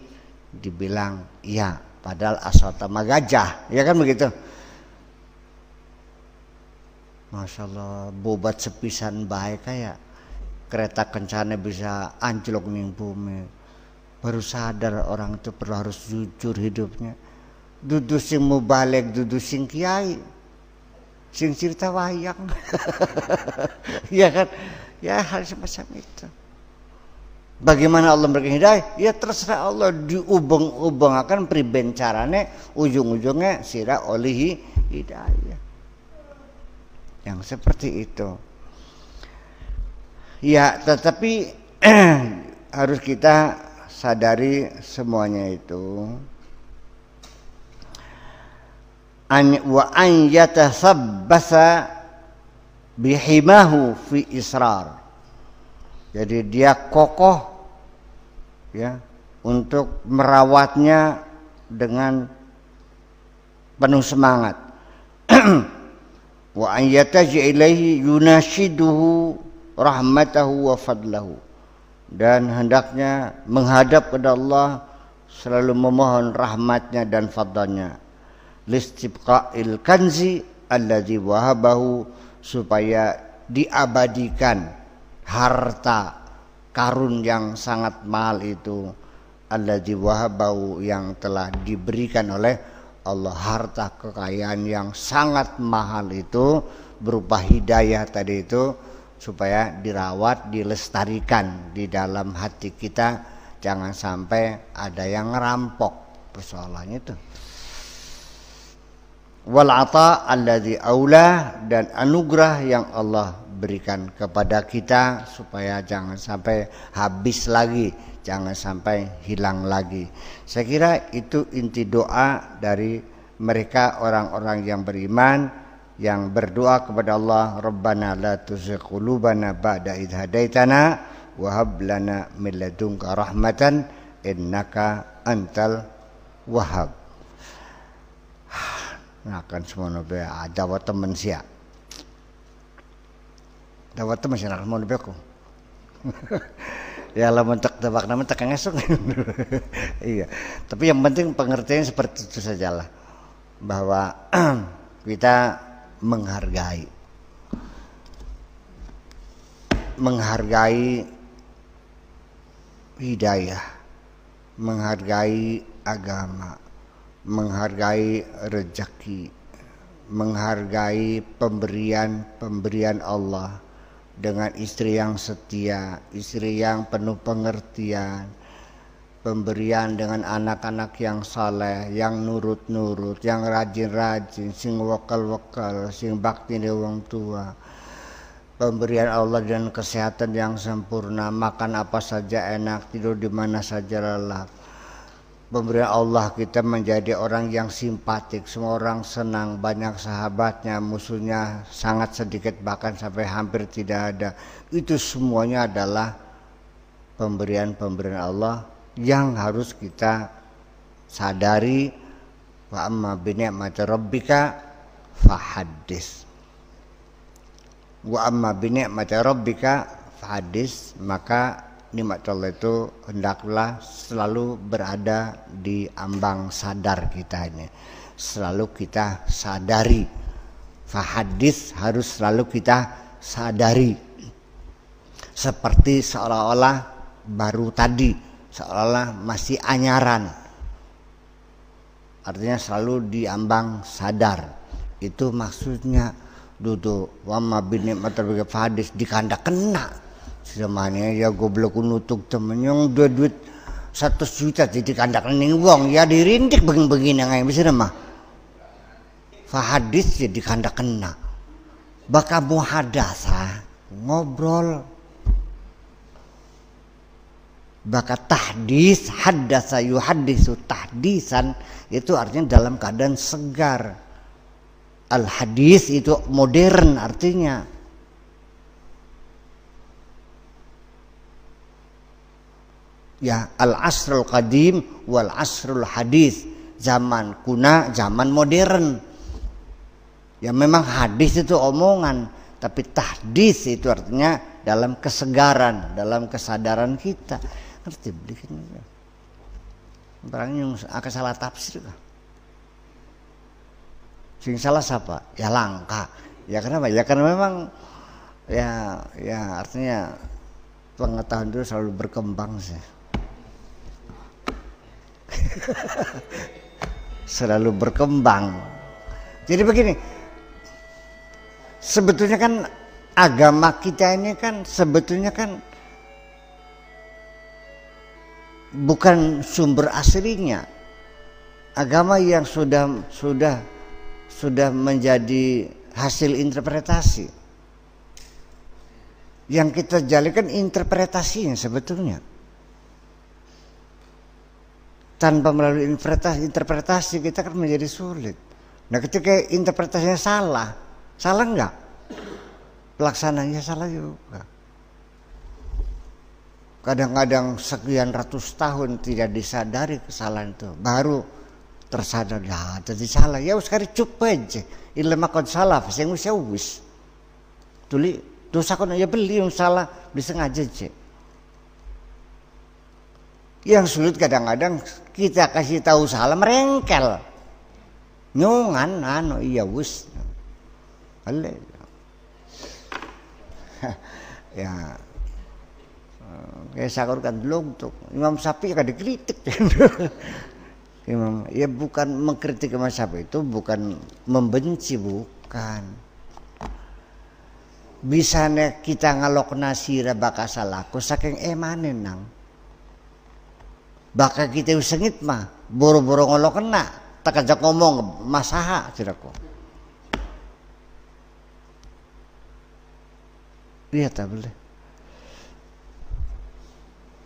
dibilang iya, padahal Aswatama gajah, ya kan begitu. Masya Allah, bobat sepisan baik kayak kereta kencana bisa anjlok ning bumi. Baru sadar orang itu perlu harus jujur hidupnya. Dudu sing mubalik, dudu sing kiai, sing cerita wayang. Ya kan, ya hal semacam itu. Bagaimana Allah memberikan hidayah? Ya terserah Allah, diubeng-ubeng akan priben carane, ujung-ujungnya sira oleh hidayah. Yang seperti itu. Ya, tetapi harus kita sadari semuanya itu. Wa an yatasabbasa bihimahu fi israr. Jadi dia kokoh ya untuk merawatnya dengan penuh semangat. Wa an yataji ilaihi yunashiduhu rahmatahu wa fadlahu, dan hendaknya menghadap kepada Allah selalu memohon rahmatnya dan fadlnya. Listibqa'il kanzi alladzi wahabahu, supaya diabadikan harta karun yang sangat mahal itu, alladzi wahabahu, yang telah diberikan oleh Allah, harta kekayaan yang sangat mahal itu berupa hidayah tadi itu, supaya dirawat, dilestarikan di dalam hati kita, jangan sampai ada yang ngerampok. Persoalannya itu. Wal ata alladzi aula, dan anugerah yang Allah berikan kepada kita supaya jangan sampai habis lagi, jangan sampai hilang lagi. Saya kira itu inti doa dari mereka orang-orang yang beriman, yang berdoa kepada Allah, Rabbana la tuzigh qulubana ba'da idh hadaitana wa hab lana min ladunka rahmatan innaka antal wahhab. Akan semono be dawa temen sia. Dawa temen sia nak mono beku. Ya lah mentek tebak nama tekan esok. Iya. Tapi yang penting pengertian seperti itu sajalah, bahwa kita menghargai hidayah, menghargai agama, menghargai rezeki, menghargai pemberian Allah dengan istri yang setia, istri yang penuh pengertian, pemberian dengan anak-anak yang saleh, yang nurut-nurut, yang rajin-rajin, sing wakal-wakal, sing bakti di wong tua. Pemberian Allah dan kesehatan yang sempurna, makan apa saja enak, tidur di mana saja lelap. Pemberian Allah kita menjadi orang yang simpatik, semua orang senang, banyak sahabatnya, musuhnya sangat sedikit, bahkan sampai hampir tidak ada. Itu semuanya adalah pemberian-pemberian Allah yang harus kita sadari. Wa amma bi ni'mati rabbika fahaddits. Wa amma bi ni'mati rabbika fahaddits, maka nikmat Allah itu hendaklah selalu berada di ambang sadar kita ini. Selalu kita sadari. Fahaddits harus selalu kita sadari. Seperti seolah-olah baru tadi, seolah-olah masih anyaran. Artinya selalu diambang sadar. Itu maksudnya duduk wama bini mater hadis dikanda kena. Semuanya ya goblok nutuk temen yang duit 100 juta jadi kandak ning wong ya dirintik begini-begini ngai bisa mah. Fahadis jadi kandak kena. Baka muhadasa ngobrol. Baka tahdis, haddasa yuhaddisu tahdisan, itu artinya dalam keadaan segar. Al hadis itu modern artinya. Ya, al-asrul qadim wal asrul hadis, zaman kuna, zaman modern. Ya memang hadis itu omongan, tapi tahdis itu artinya dalam kesegaran, dalam kesadaran kita. Ngerti bikin barangnya akan salah tafsir kah? Sing salah siapa? Ya langka. Ya kenapa? Ya karena memang ya artinya pengetahuan itu selalu berkembang sih. Selalu berkembang. Jadi begini, sebetulnya kan agama kita ini kan sebetulnya kan bukan sumber aslinya. Agama yang sudah menjadi hasil interpretasi. Yang kita jalikan interpretasinya sebetulnya. Tanpa melalui interpretasi kita kan menjadi sulit. Nah ketika interpretasinya salah enggak? Pelaksananya salah juga. Kadang-kadang sekian ratus tahun tidak disadari kesalahan itu, baru tersadar ya jadi salah. Ya sekali cup aja. Ilmu kau salah, saya wis. Tuli dosa kau ya beli yang salah disengaja aja. Yang sulit kadang-kadang kita kasih tahu salah merengkel. Nyongan iya wis. Ya kayak sakur kan belum tuh Imam Syafi'i kan dikritik. Imam ya bukan mengkritik Imam Syafi'i itu bukan membenci, bukan. Bisanya kita ngalok nasira baka salahku saking emanen nang. Baka kita sengit mah boro-boro ngolok kena tak ajak ngomong masaha siraku. Lihat tak boleh.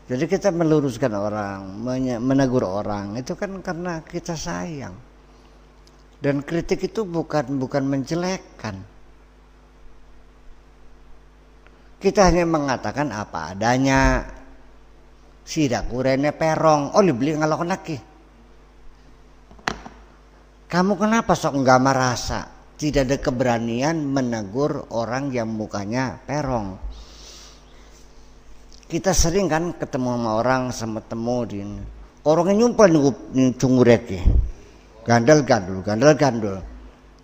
Jadi kita meluruskan orang, menegur orang itu kan karena kita sayang. Dan kritik itu bukan menjelekkan. Kita hanya mengatakan apa adanya. Sidak kurene perong, oh beli ngalok naki. Kamu kenapa sok enggak merasa? Tidak ada keberanian menegur orang yang mukanya perong. Kita sering kan ketemu sama orang sama temu di orangnya nyumpel cungureki. Gandel.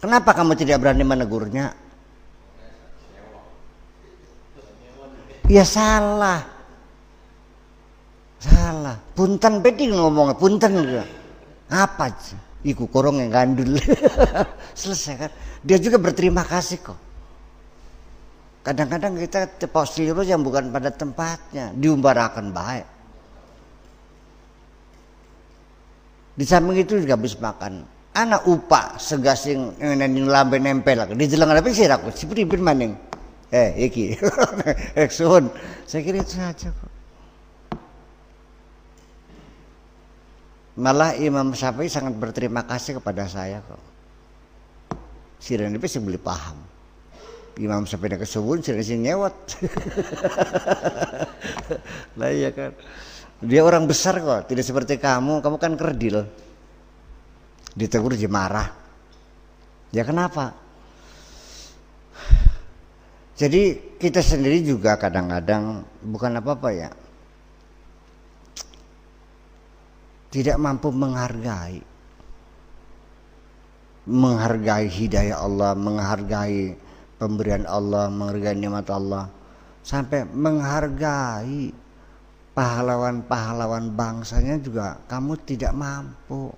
Kenapa kamu tidak berani menegurnya? Ya salah. Punten bedi ngomongnya, punten juga. Apa sih? Iku korong yang gandul. Selesai kan? Dia juga berterima kasih kok. Kadang-kadang kita tepos liru yang bukan pada tempatnya, diumbarakan baik. Di samping itu juga habis makan. Anak upak segasing yang lambe nempel lagi. Di jelang apa sih aku? Si pribin maning. Iki. Eksun. Saya kira itu saja kok. Malah Imam Syafi'i sangat berterima kasih kepada saya kok. Siren itu sih boleh paham. Imam Syafi'i kesubun siren nyewot. Lah iya kan. Dia orang besar kok, tidak seperti kamu kan kerdil. Ditegur dia marah. Ya kenapa? Jadi kita sendiri juga kadang-kadang bukan apa-apa ya. Tidak mampu menghargai hidayah Allah, menghargai pemberian Allah, menghargai nikmat Allah, sampai menghargai pahlawan-pahlawan bangsanya juga kamu tidak mampu.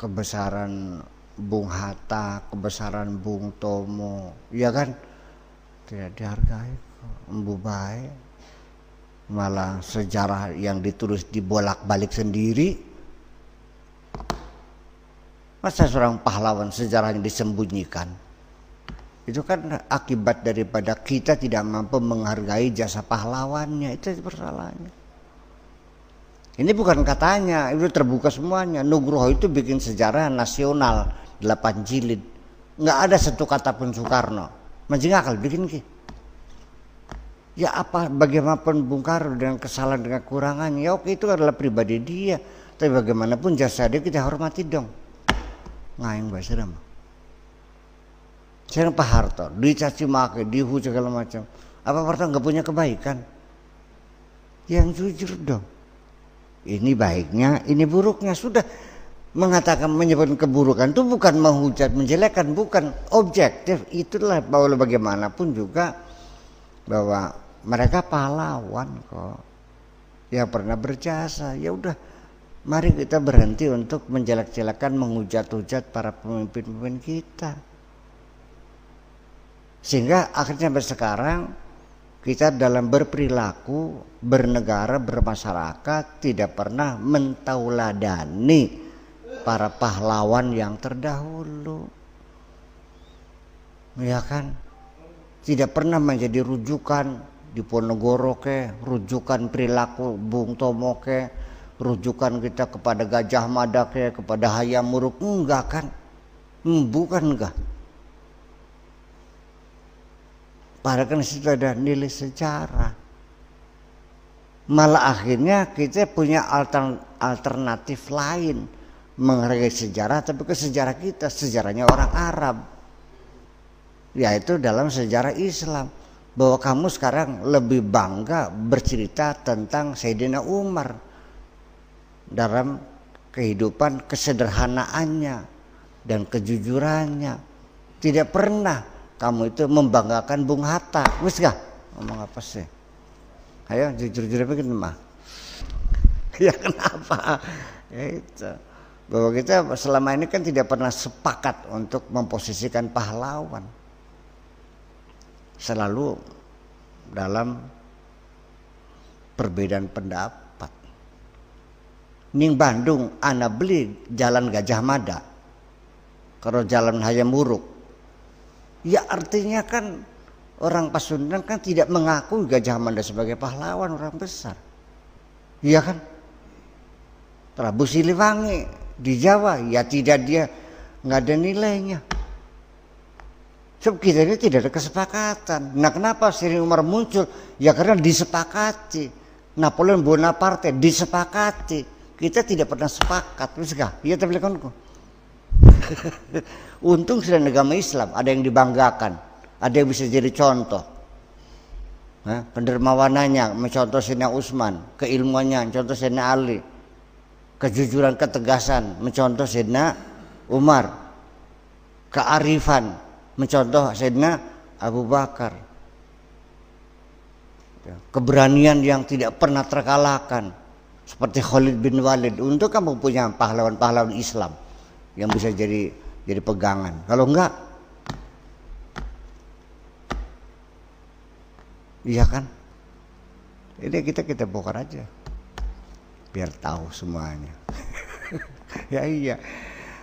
Kebesaran Bung Hatta, kebesaran Bung Tomo, ya kan tidak dihargai, embu baik. Malah sejarah yang ditulis dibolak-balik sendiri. Masa seorang pahlawan sejarahnya disembunyikan? Itu kan akibat daripada kita tidak mampu menghargai jasa pahlawannya. Itu persoalannya. Ini bukan katanya, itu terbuka semuanya. Nugroho itu bikin sejarah nasional 8 jilid. Nggak ada satu kata pun Soekarno. Mancing akal bikin ki. Ya apa bagaimanapun Bung Karno dengan kesalahan dengan kekurangannya, ya oke itu adalah pribadi dia. Tapi bagaimanapun jasa dia kita hormati dong. Ngaing bahasa nama. Sekarang Pak Harto dicaci maki, dihujat segala macam. Apa Pak Harto nggak punya kebaikan? Yang jujur dong. Ini baiknya, ini buruknya. Sudah mengatakan menyebutkan keburukan itu bukan menghujat, menjelekkan, bukan objektif. Itulah bahwa bagaimanapun juga bahwa mereka pahlawan kok yang pernah berjasa. Ya udah, mari kita berhenti untuk menjelek-jelekan, menghujat-hujat para pemimpin-pemimpin kita. Sehingga akhirnya sampai sekarang kita dalam berperilaku, bernegara, bermasyarakat tidak pernah mentauladani para pahlawan yang terdahulu. Ya kan? Tidak pernah menjadi rujukan Diponegoro ke, rujukan perilaku Bung Tomo ke, rujukan kita kepada Gajah Mada ke, kepada Hayam Wuruk, enggak kan? Bukan enggak. Padahal kan situ ada nilai sejarah. Malah akhirnya kita punya alternatif lain menghargai sejarah, tapi ke sejarah kita, sejarahnya orang Arab. Yaitu dalam sejarah Islam. Bahwa kamu sekarang lebih bangga bercerita tentang Sayyidina Umar dalam kehidupan kesederhanaannya dan kejujurannya. Tidak pernah kamu itu membanggakan Bung Hatta. Wis gak? Ngomong apa sih? Ayo jujur-jujur apa gitu mah. Ya kenapa? Ya itu. Bahwa kita selama ini kan tidak pernah sepakat untuk memposisikan pahlawan. Selalu dalam perbedaan pendapat. Ning Bandung ana beli jalan Gajah Mada, kalau jalan Hayam Wuruk. Ya artinya kan orang Pasundan kan tidak mengakui Gajah Mada sebagai pahlawan orang besar. Iya kan? Prabu Siliwangi di Jawa ya tidak, dia nggak ada nilainya. Sebab kita ini tidak ada kesepakatan. Nah kenapa Sayyidina Umar muncul? Ya karena disepakati. Napoleon Bonaparte disepakati. Kita tidak pernah sepakat. Iya tapi kan. Untung sudah agama Islam, ada yang dibanggakan, ada yang bisa jadi contoh. Pendermawanannya mencontoh Sayyidina Utsman, keilmuannya contoh Sayyidina Ali, kejujuran, ketegasan mencontoh Sayyidina Umar, kearifan mencontoh Sayyidina Abu Bakar, keberanian yang tidak pernah terkalahkan seperti Khalid bin Walid. Untuk kamu punya pahlawan-pahlawan Islam yang bisa jadi pegangan. Kalau enggak, iya kan? Ini kita bongkar aja biar tahu semuanya. Ya iya.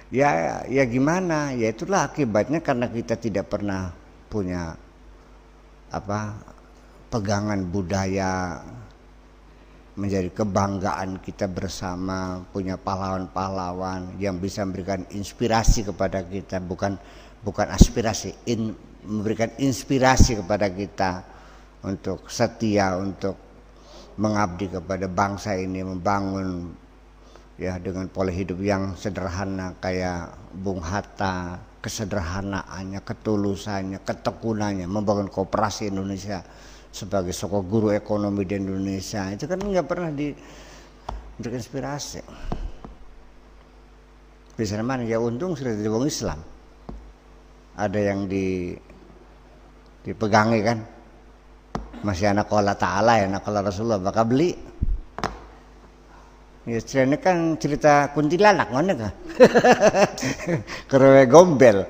Ya gimana? Ya itulah akibatnya karena kita tidak pernah punya pegangan budaya menjadi kebanggaan kita bersama, punya pahlawan-pahlawan yang bisa memberikan inspirasi kepada kita, bukan aspirasi, memberikan inspirasi kepada kita untuk setia, untuk mengabdi kepada bangsa ini, membangun ya dengan pola hidup yang sederhana kayak Bung Hatta, kesederhanaannya, ketulusannya, ketekunannya, membangun koperasi Indonesia sebagai sosok guru ekonomi di Indonesia. Itu kan nggak pernah diberikan inspirasi. Bisa mana? Ya untung sudah jadi orang Islam. Ada yang dipegangi kan. Masih anak Allah Ta'ala ya, anak Allah Rasulullah bakal beli. Ya cerita kan cerita kuntilanak mana kah? Kerewe gombel,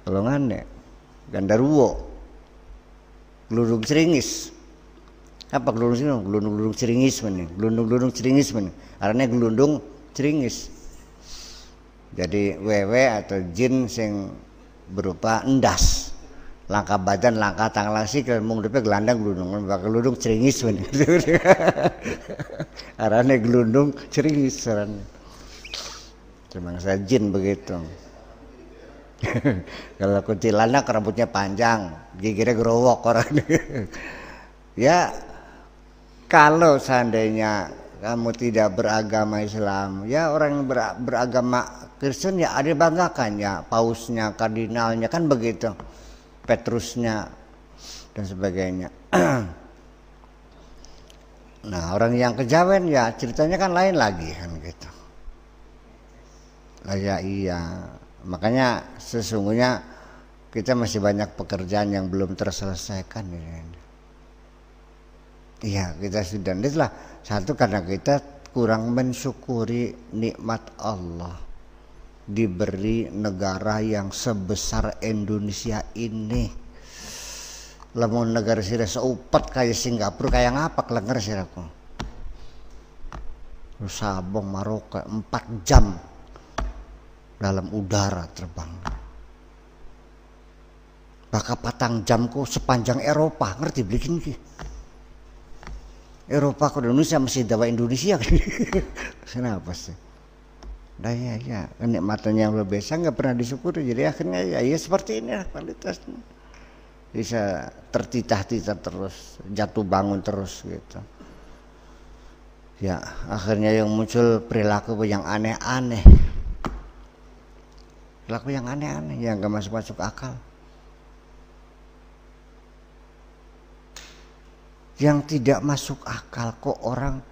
kalau ngane, gandaruwo, gelundung ceringis. Apa gelundung ceringis? Gelundung ceringis mana? Gelundung ceringis mana? Artinya gelundung ceringis. Jadi wewe atau jin sing berupa endas. Langkah badan, langkah tangan langsing, mung depe gelandang gelundung, gelundung ceringis mana? Arane gelundung ceringis arane. Cuma saya jin begitu. Kalau kuntilanak rambutnya panjang, gigirnya gerowok orang. Ya kalau seandainya kamu tidak beragama Islam, ya orang yang beragama Kristen ya ada banggakan ya, pausnya, kardinalnya kan begitu, Petrusnya dan sebagainya. Nah orang yang kejawen ya ceritanya kan lain lagi kan gitu. Ya iya, makanya sesungguhnya kita masih banyak pekerjaan yang belum terselesaikan. Iya kita sudah, itulah satu karena kita kurang mensyukuri nikmat Allah diberi negara yang sebesar Indonesia ini. Lamun negara sira seupat kayak Singapura kayak ngapa kelenger siraku. Sabong Maroke 4 jam dalam udara terbang. Bakal 4 jamku sepanjang Eropa, ngerti bikin ki. Eropa ke Indonesia masih dawa Indonesia. Kenapa sih? Nah ya kenikmatan yang luar biasa nggak pernah disyukuri. Jadi akhirnya ya seperti ini lah kualitasnya. Bisa tertitah-titah terus, jatuh bangun terus gitu. Ya akhirnya yang muncul perilaku yang aneh-aneh. Perilaku yang aneh-aneh yang gak masuk akal. Yang tidak masuk akal kok orang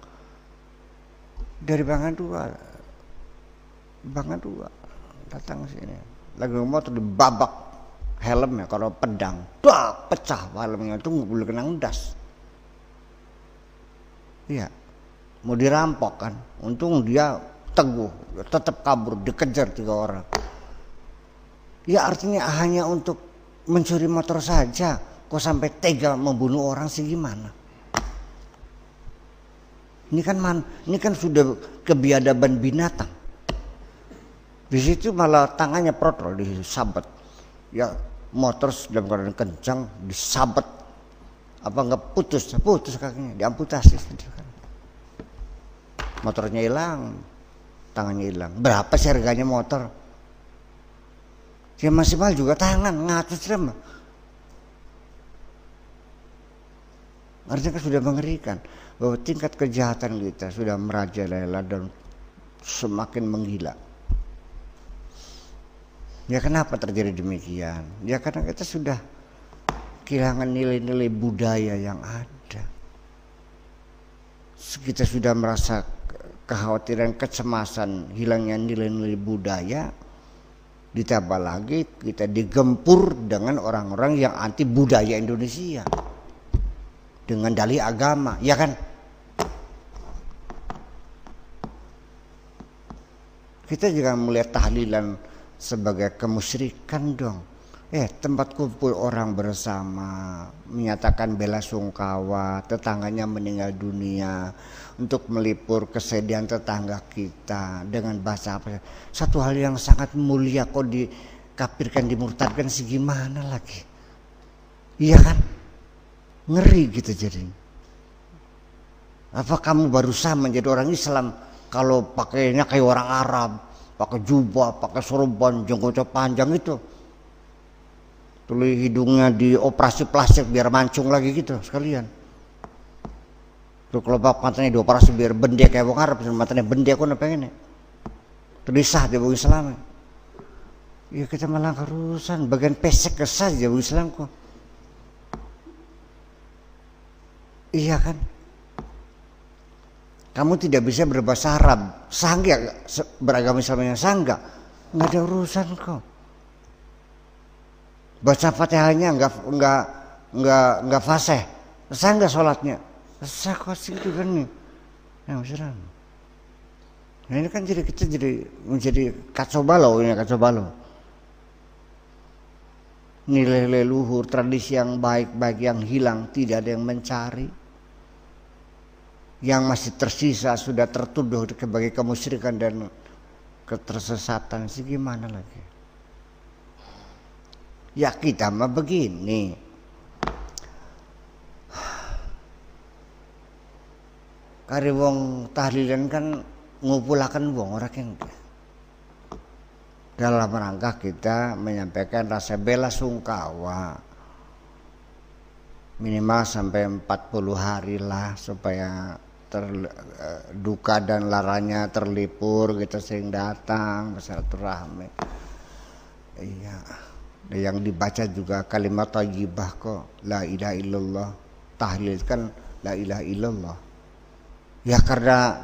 dari Bangan Dua datang sini. Lagi motor dibabak helmnya kalau pedang, pecah helmnya itu nggak boleh kena das. Iya, mau dirampok kan, untung dia teguh, tetap kabur, dikejar 3 orang. Ya artinya hanya untuk mencuri motor saja, kok sampai tega membunuh orang sih gimana? Ini kan sudah kebiadaban binatang. Di situ malah tangannya protol disabet. Ya motor dalam keadaan kencang disabet, apa nggak putus kakinya, diamputasi. Motornya hilang, tangannya hilang. Berapa sih harganya motor? Ya masih mahal juga tangan, ngatus rem. Artinya kan sudah mengerikan bahwa tingkat kejahatan kita sudah merajalela dan semakin menggila. Ya kenapa terjadi demikian? Ya karena kita sudah kehilangan nilai-nilai budaya yang ada. Kita sudah merasa kekhawatiran, kecemasan, hilangnya nilai-nilai budaya. Ditambah lagi kita digempur dengan orang-orang yang anti budaya Indonesia. Dengan dalih agama, ya kan? Kita juga melihat tahlilan sebagai kemusyrikan dong. Tempat kumpul orang bersama, menyatakan bela sungkawa, tetangganya meninggal dunia, untuk melipur kesedihan tetangga kita dengan bahasa apa? Satu hal yang sangat mulia kok dikafirkan, dimurtadkan segimana lagi? Iya kan? Ngeri gitu jadi. Apa kamu berusaha menjadi orang Islam kalau pakainya kayak orang Arab? Pakai jubah, pakai sorban, jenggotnya panjang itu. Tuli hidungnya dioperasi plastik biar mancung lagi gitu sekalian. Tuh kalau matanya dioperasi biar bendek kayak wong Arab, matanya bendek aku pengen. Tulisah di bagi Islam. Ya kita malah kerusan, bagian pesek saja bagi Islam kok. Iya kan? Kamu tidak bisa berbahasa Arab, sah nggak beragama Islam yang sah nggak ada urusan kok. Baca Fatihahnya nggak fasih, sah nggak sholatnya, sah kok sih itu kan nih. Nah ini kan kita jadi menjadi kacau balau. Nilai leluhur, tradisi yang baik-baik yang hilang, tidak ada yang mencari. Yang masih tersisa sudah tertuduh sebagai kemusyrikan dan ketersesatan sih gimana lagi? Ya kita mah begini. Kari wong tahlilan kan ngumpulaken wong ora kengke. Dalam rangka kita menyampaikan rasa bela sungkawa minimal sampai 40 hari lah supaya duka dan laranya terlipur, kita sering datang bersilaturahmi. Iya. Yang dibaca juga kalimat thayyibah kok, la ilaha illallah. Tahlil kan la ilaha illallah. Ya karena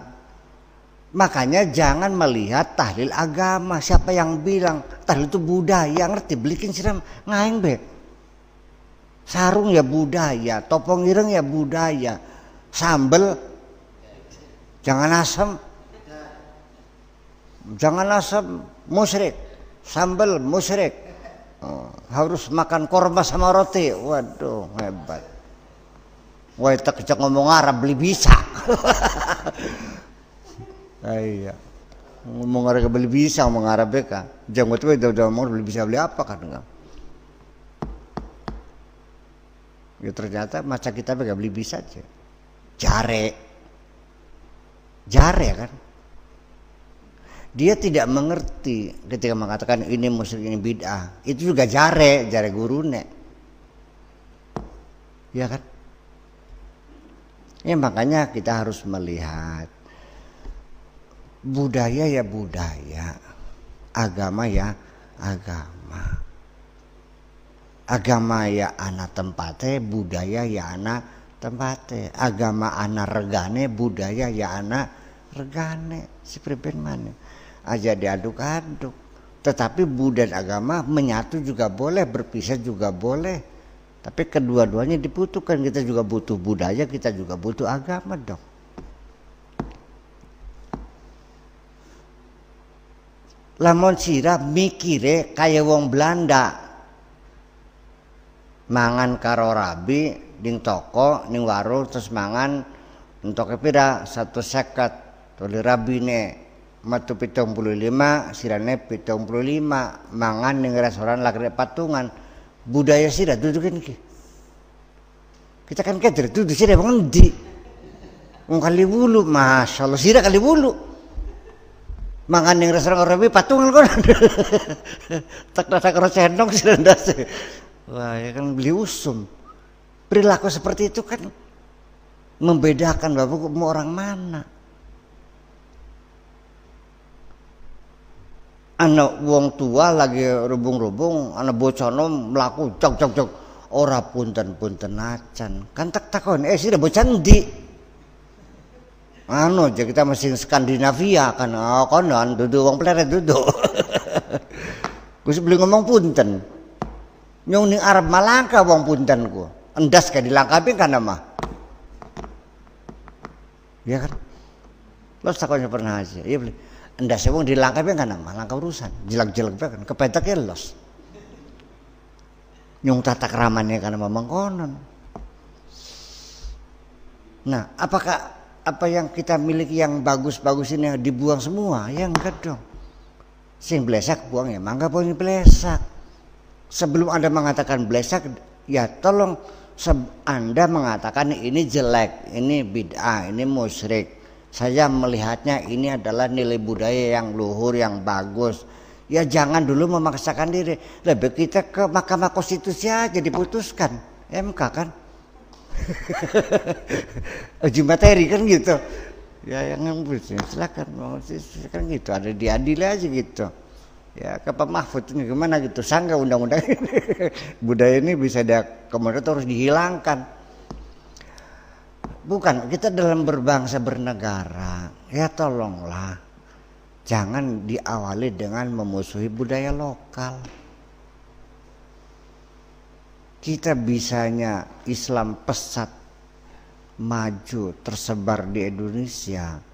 makanya jangan melihat tahlil agama. Siapa yang bilang tahlil itu budaya? Ngerti belikin siram ngaing be. Sarung ya budaya, topong ireng ya budaya. Sambel jangan asam musyrik, sambal musyrik. Harus makan korma sama roti. Waduh hebat. Wah tak kecak ngomong Arab beli bisa. Iya. Ngomong Arab beli bisa, ngomong Arab kan. Jangan tuh udah mau beli bisa beli apa kan enggak. Ya ternyata maca kita gak beli bisa aja. Jare kan. Dia tidak mengerti ketika mengatakan ini musyrik ini bid'ah. Itu juga jare gurune. Ya kan? Ya makanya kita harus melihat budaya ya budaya, agama ya agama. Agama ya anak tempatnya, budaya ya anak tempatnya. Agama anak regane, budaya ya anak regane. Si preben mana? Aja diaduk-aduk. Tetapi budaya dan agama menyatu juga boleh, berpisah juga boleh. Tapi kedua-duanya dibutuhkan. Kita juga butuh budaya, kita juga butuh agama dong. Lamun sira mikire kaya wong Belanda. Mangan karo rabi ning toko ning warung terus mangan entoke pira 150 tuli rabine metu 75 sirane 75 mangan ning restoran lagi patungan budaya sira dudukin iki kita kan kader dudu sira ngendi wong kali wulu masyaallah sira kali wulu mangan ning restoran rabi patungan kon tak rasa karo sendok sira ndase. Wah ya kan beli usum. Perilaku seperti itu kan membedakan bapak mau orang mana. Anak wong tua lagi rubung-rubung, anak bocono melaku jog. Ora punten acan. Kan tak takon, sih bocah ndi? Aja kita masih Skandinavia kan, konon duduk wong pleret duduk. Gue sebelum ngomong punten. Nyong ning Arab malangka wong punten ku. Endas ka dilangkapi kan mah. Ya kan? Lo sakonya pernah aja. Iya beli. Endas wong dilangkapi kan mah langka urusan. Jelek-jelek kan kepetek los. Nyong tata keramannya kan mah mangkonon. Nah, apakah apa yang kita miliki yang bagus-bagus ini dibuang semua? Ya enggak dong. Sing blesak buang ya, mangga punya blesak. Sebelum Anda mengatakan blesak, ya tolong Anda mengatakan ini jelek, ini bid'ah, ini musyrik. Saya melihatnya ini adalah nilai budaya yang luhur, yang bagus. Ya jangan dulu memaksakan diri. Lebih kita ke Mahkamah Konstitusi aja diputuskan. MK kan. Uji materi kan gitu. Ya yang silakan kan gitu. Ada diadil aja gitu. Ya ke Pak Mahfud ini gimana gitu, sangga undang-undang ini budaya ini bisa kemudian harus dihilangkan. Bukan, kita dalam berbangsa bernegara ya tolonglah jangan diawali dengan memusuhi budaya lokal. Kita bisanya Islam pesat maju tersebar di Indonesia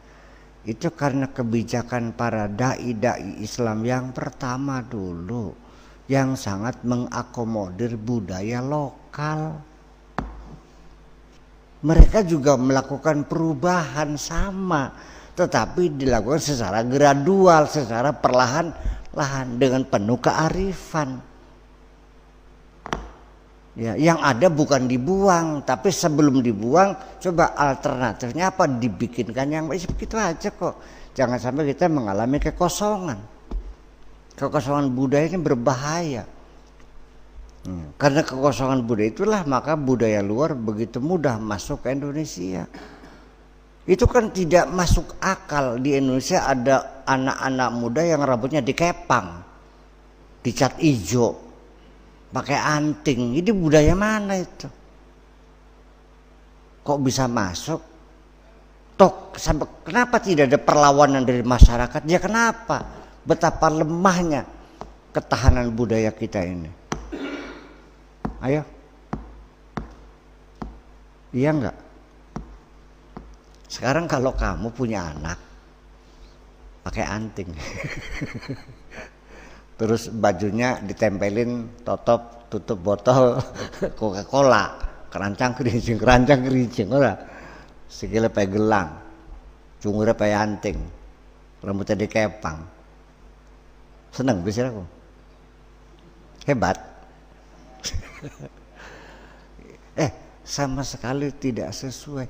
itu karena kebijakan para dai-dai Islam yang pertama dulu yang sangat mengakomodir budaya lokal. Mereka juga melakukan perubahan sama, tetapi dilakukan secara gradual, secara perlahan-lahan dengan penuh kearifan. Ya, yang ada bukan dibuang, tapi sebelum dibuang, coba alternatifnya apa dibikinkan yang begitu aja kok. Jangan sampai kita mengalami kekosongan. Kekosongan budaya ini berbahaya. Karena kekosongan budaya itulah maka budaya luar begitu mudah masuk ke Indonesia. Itu kan tidak masuk akal. Di Indonesia ada anak-anak muda yang rambutnya dikepang, dicat hijau, pakai anting. Ini budaya mana itu? Kok bisa masuk? Toh sampai kenapa tidak ada perlawanan dari masyarakat? Ya kenapa? Betapa lemahnya ketahanan budaya kita ini. Ayo, iya enggak? Sekarang kalau kamu punya anak pakai anting, terus bajunya ditempelin tutup botol Coca-Cola, kerancang kerincing, ora, sikile pakai gelang, cungurnya pakai anting, rambutnya dikepang, seneng bisa aku, hebat. Sama sekali tidak sesuai.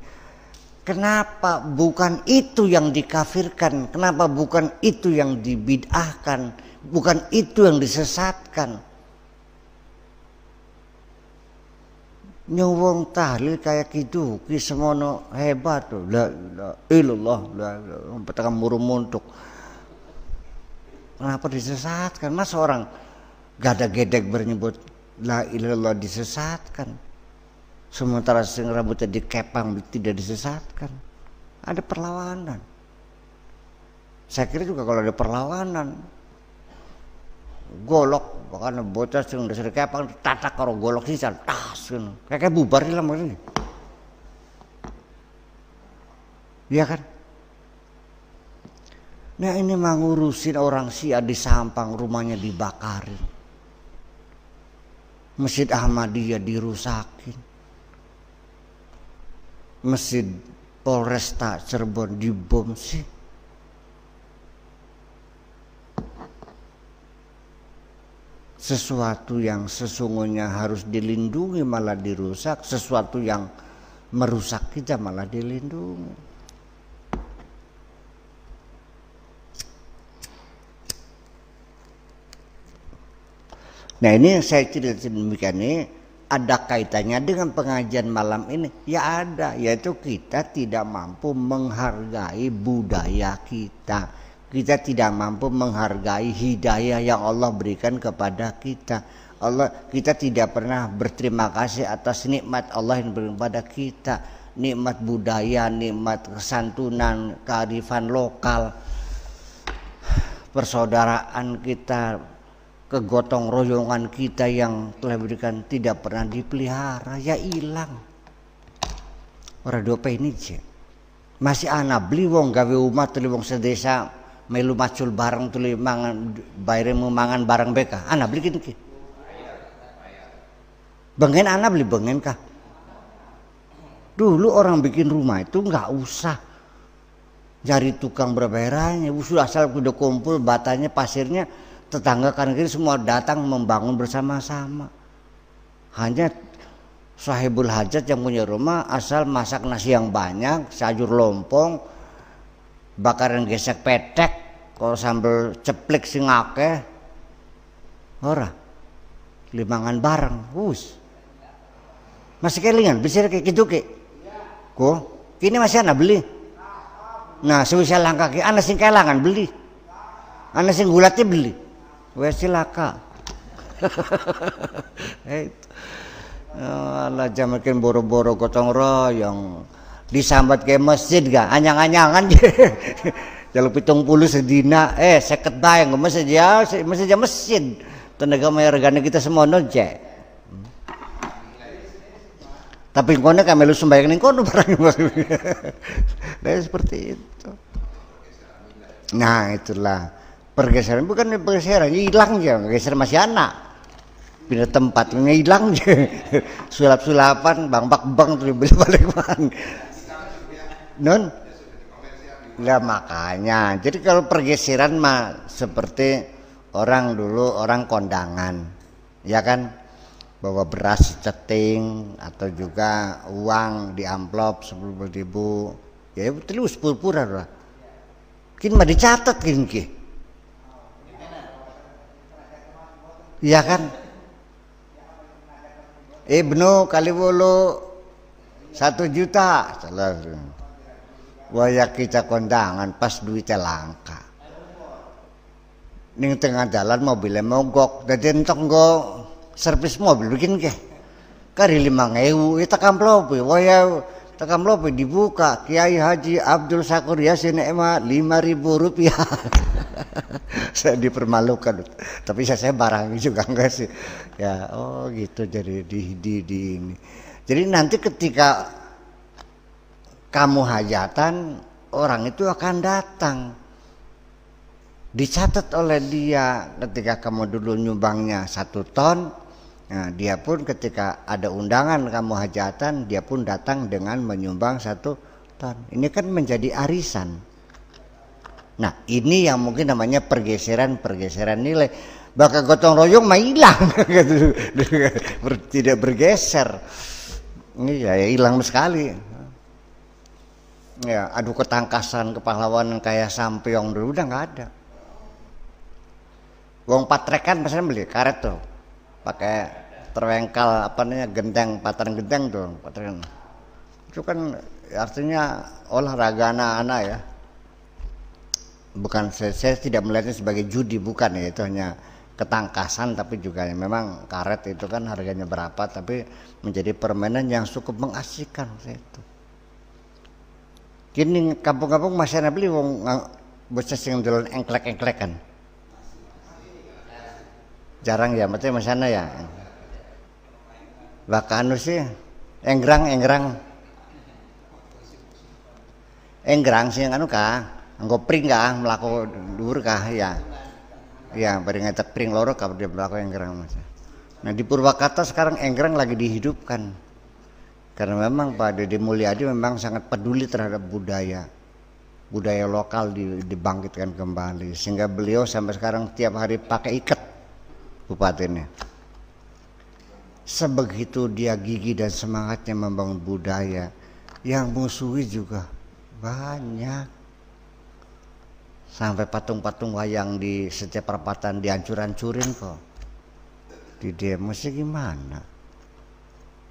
Kenapa bukan itu yang dikafirkan? Kenapa bukan itu yang dibid'ahkan? Bukan itu yang disesatkan? Nyuwung tahlil kayak gitu, ki semono hebat tuh. La ilallah, petaka murumuntuk. Kenapa disesatkan? Masa orang gada-gedek bernyebut la ilallah disesatkan, sementara sing rambutnya dikepang tidak disesatkan? Ada perlawanan. Saya kira juga kalau ada perlawanan, golok bahkan bocah sing udah sering kepang tatak karo golok sih tas kayak bubar hilang ini. Iya kan? Nah ini ngurusin orang Syiah di Sampang, rumahnya dibakarin, Masjid Ahmadiyah dirusakin, Masjid Polresta Cirebon dibom sih. Sesuatu yang sesungguhnya harus dilindungi malah dirusak, sesuatu yang merusak kita malah dilindungi. Nah ini yang saya cerita demikian ini ada kaitannya dengan pengajian malam ini. Ya ada, yaitu kita tidak mampu menghargai budaya kita. Kita tidak mampu menghargai hidayah yang Allah berikan kepada kita. Kita tidak pernah berterima kasih atas nikmat Allah yang berikan kepada kita. Nikmat budaya, nikmat kesantunan, kearifan lokal, persaudaraan kita, kegotong royongan kita yang telah berikan tidak pernah dipelihara, ya hilang. Ora dope ini je. Masih anak beli wong gawe umat tuli wong sedesa melu macul bareng tuli mangan bayre mangan bareng beka. Anak beli gitu ki. Bengen anak beli bengen kah? Dulu orang bikin rumah itu nggak usah cari tukang berbayarnya, sudah asal udah kumpul batanya pasirnya, tetangga kanan kiri semua datang membangun bersama-sama. Hanya sahibul hajat yang punya rumah asal masak nasi yang banyak, sayur lompong, bakaran gesek petek, kalau sambal ceplek sing akeh, ora limangan bareng, masih kelingan, bisa kayak gitu ke? Kok? Kini masih anak beli. Nah, sewisal langkah ke, anak sing kelangan beli, anak sing gulatnya beli. Wes silaka. Allah jamakin boro-boro gotong royong disambat ke masjid ga anyang-anyangan jaluk 70 sedina 50 bae nggo masjid tenaga mayar regane kita semono je. Tapi kono ka melu sembayang ning kono barang. Nah seperti itu. Nah itulah pergeseran, bukan pergeseran, hilang aja, geser masih anak, pindah tempat, hilang aja, sulap-sulapan, bang tuh balik bang, non, lah makanya, jadi kalau pergeseran mah seperti orang dulu orang kondangan, ya kan, bawa beras ceting atau juga uang di amplop 10.000, ya terus pura-pura lah, kini mah dicatat gini. Ya kan, Ibnu Kaliwulu 1 juta. Waya kita kondangan pas duitnya langka. Ning tengah jalan mobilnya mogok. Dadi entok nggo servis mobil bikin ke. Kari 5.000 itu kamplope. Waya kamplope dibuka. Kiai Haji Abdul Sakur Yasin Ema 5.000 rupiah. Saya dipermalukan. Tapi saya barang juga enggak sih. Ya, oh gitu jadi di ini. Jadi nanti ketika kamu hajatan, orang itu akan datang. Dicatat oleh dia ketika kamu dulu nyumbangnya 1 ton. Nah, dia pun ketika ada undangan kamu hajatan, dia pun datang dengan menyumbang 1 ton. Ini kan menjadi arisan. Nah, ini yang mungkin namanya pergeseran nilai. Bakal gotong royong mah hilang, tidak bergeser. Ini ya hilang sekali. Ya, adu ketangkasan kepahlawanan kayak Sampeong dulu udah nggak ada. Wong patrekan misalnya beli karet tuh, pakai terwengkal apa namanya genteng, pataran genteng tuh, patrekan. Itu kan artinya olahraga anak-anak ya. Bukan saya tidak melihatnya sebagai judi, bukan ya, itu hanya ketangkasan, tapi juga memang karet itu kan harganya berapa, tapi menjadi permainan yang cukup mengasihkan itu. Kini kampung-kampung masih ada beli wong bocah sing dolan engklek-engklekan. Jarang ya, maksudnya masih ada ya. Bahkan sih enggrang sih anu kah, anggo pring kah, melaku dhuwur kah ya. Ya, bareng ngetek pring loro kalau dia melaku enggrang Mas. Nah, di Purwakarta sekarang enggrang lagi dihidupkan. Karena memang Pak Deddy Mulyadi memang sangat peduli terhadap budaya lokal dibangkitkan kembali, sehingga beliau sampai sekarang tiap hari pakai ikat bupatinya. Sebegitu dia gigih dan semangatnya membangun budaya, yang musuhi juga banyak. Sampai patung-patung wayang di setiap perempatan dihancur-hancurin kok. Di demo sih gimana?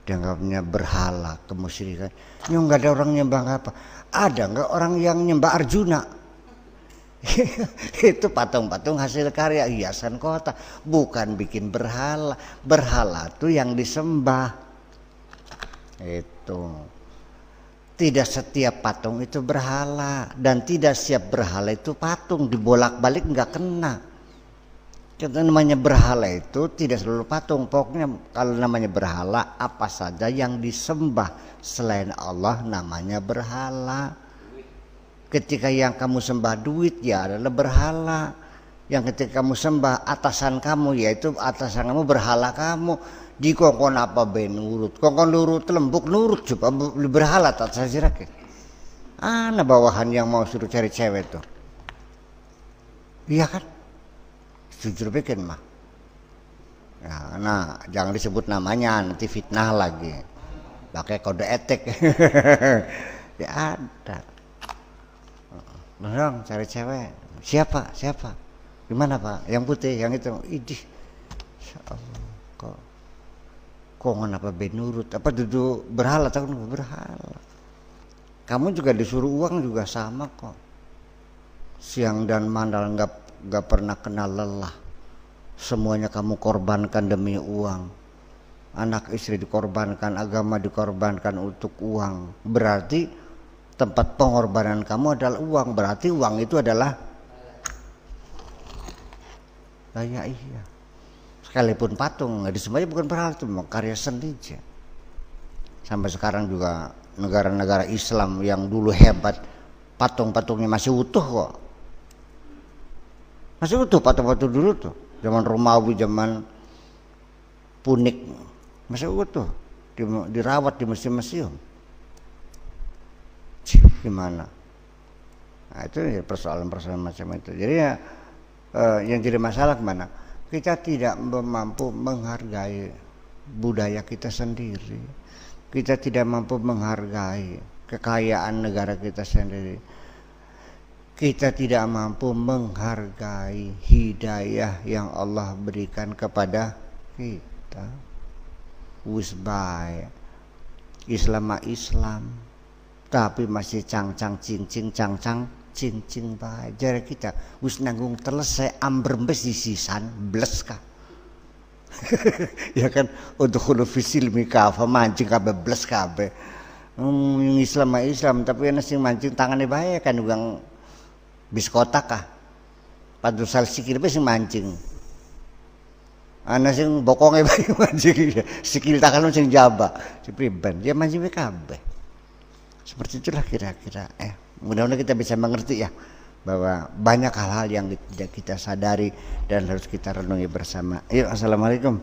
Dianggapnya berhala, kemusyrikan. Ya nggak ada orang nyembah apa. Ada nggak orang yang nyembah Arjuna? Itu patung-patung hasil karya hiasan kota, bukan bikin berhala. Berhala tuh yang disembah. Itu. Tidak setiap patung itu berhala, dan tidak setiap berhala itu patung, dibolak-balik nggak kena. Kita namanya berhala itu tidak selalu patung. Pokoknya kalau namanya berhala, apa saja yang disembah selain Allah namanya berhala. Ketika yang kamu sembah duit ya adalah berhala. Yang ketika kamu sembah atasan kamu, yaitu atasan kamu berhala kamu. Di kongkon apa ben nurut, kongkon nurut lembuk nurut coba berhala tak sajirak. Ana bawahan yang mau suruh cari cewek tuh. Iya kan? Jujur bikin mah. Ya, nah, jangan disebut namanya nanti fitnah lagi. Pakai kode etik. Ya ada. Dong cari cewek. Siapa? Gimana Pak? Yang putih, yang itu. Idih. Insyaallah. Kok apa benurut? Apa duduk berhala? Takut berhala. Kamu juga disuruh uang juga sama kok. Siang dan malam nggak pernah kenal lelah. Semuanya kamu korbankan demi uang. Anak istri dikorbankan, agama dikorbankan untuk uang. Berarti tempat pengorbanan kamu adalah uang. Berarti uang itu adalah iya. Sekalipun patung nggak disembah bukan berhala, itu karya seni aja. Sampai sekarang juga negara-negara Islam yang dulu hebat, patung-patungnya masih utuh kok. Masih utuh patung-patung dulu tuh. Zaman Romawi, zaman Punik masih utuh, dirawat di museum-museum. Gimana? Nah, itu ya persoalan-persoalan macam itu. Jadi ya yang jadi masalah kemana? Kita tidak mampu menghargai budaya kita sendiri. Kita tidak mampu menghargai kekayaan negara kita sendiri. Kita tidak mampu menghargai hidayah yang Allah berikan kepada kita. wis bae. Islam mah Islam, tapi masih cang-cang cincing cang-cang cincing bae. Jare kita wis nanggung telesai ambrembes disisan bles ka. Ya kan untuk hulu fisil mikafa mancing kabeh bles kabeh. Islam mah Islam, tapi ana sing mancing tangane bae kan ugang bis kotak kah. Padusal sikil bae sing mancing. Ana sing bokonge bae mancing sikil tangan sing jaba cipriban dia mancing kabeh. Seperti itulah kira-kira mudah-mudahan kita bisa mengerti ya bahwa banyak hal-hal yang tidak kita sadari dan harus kita renungi bersama. Yuk, assalamualaikum.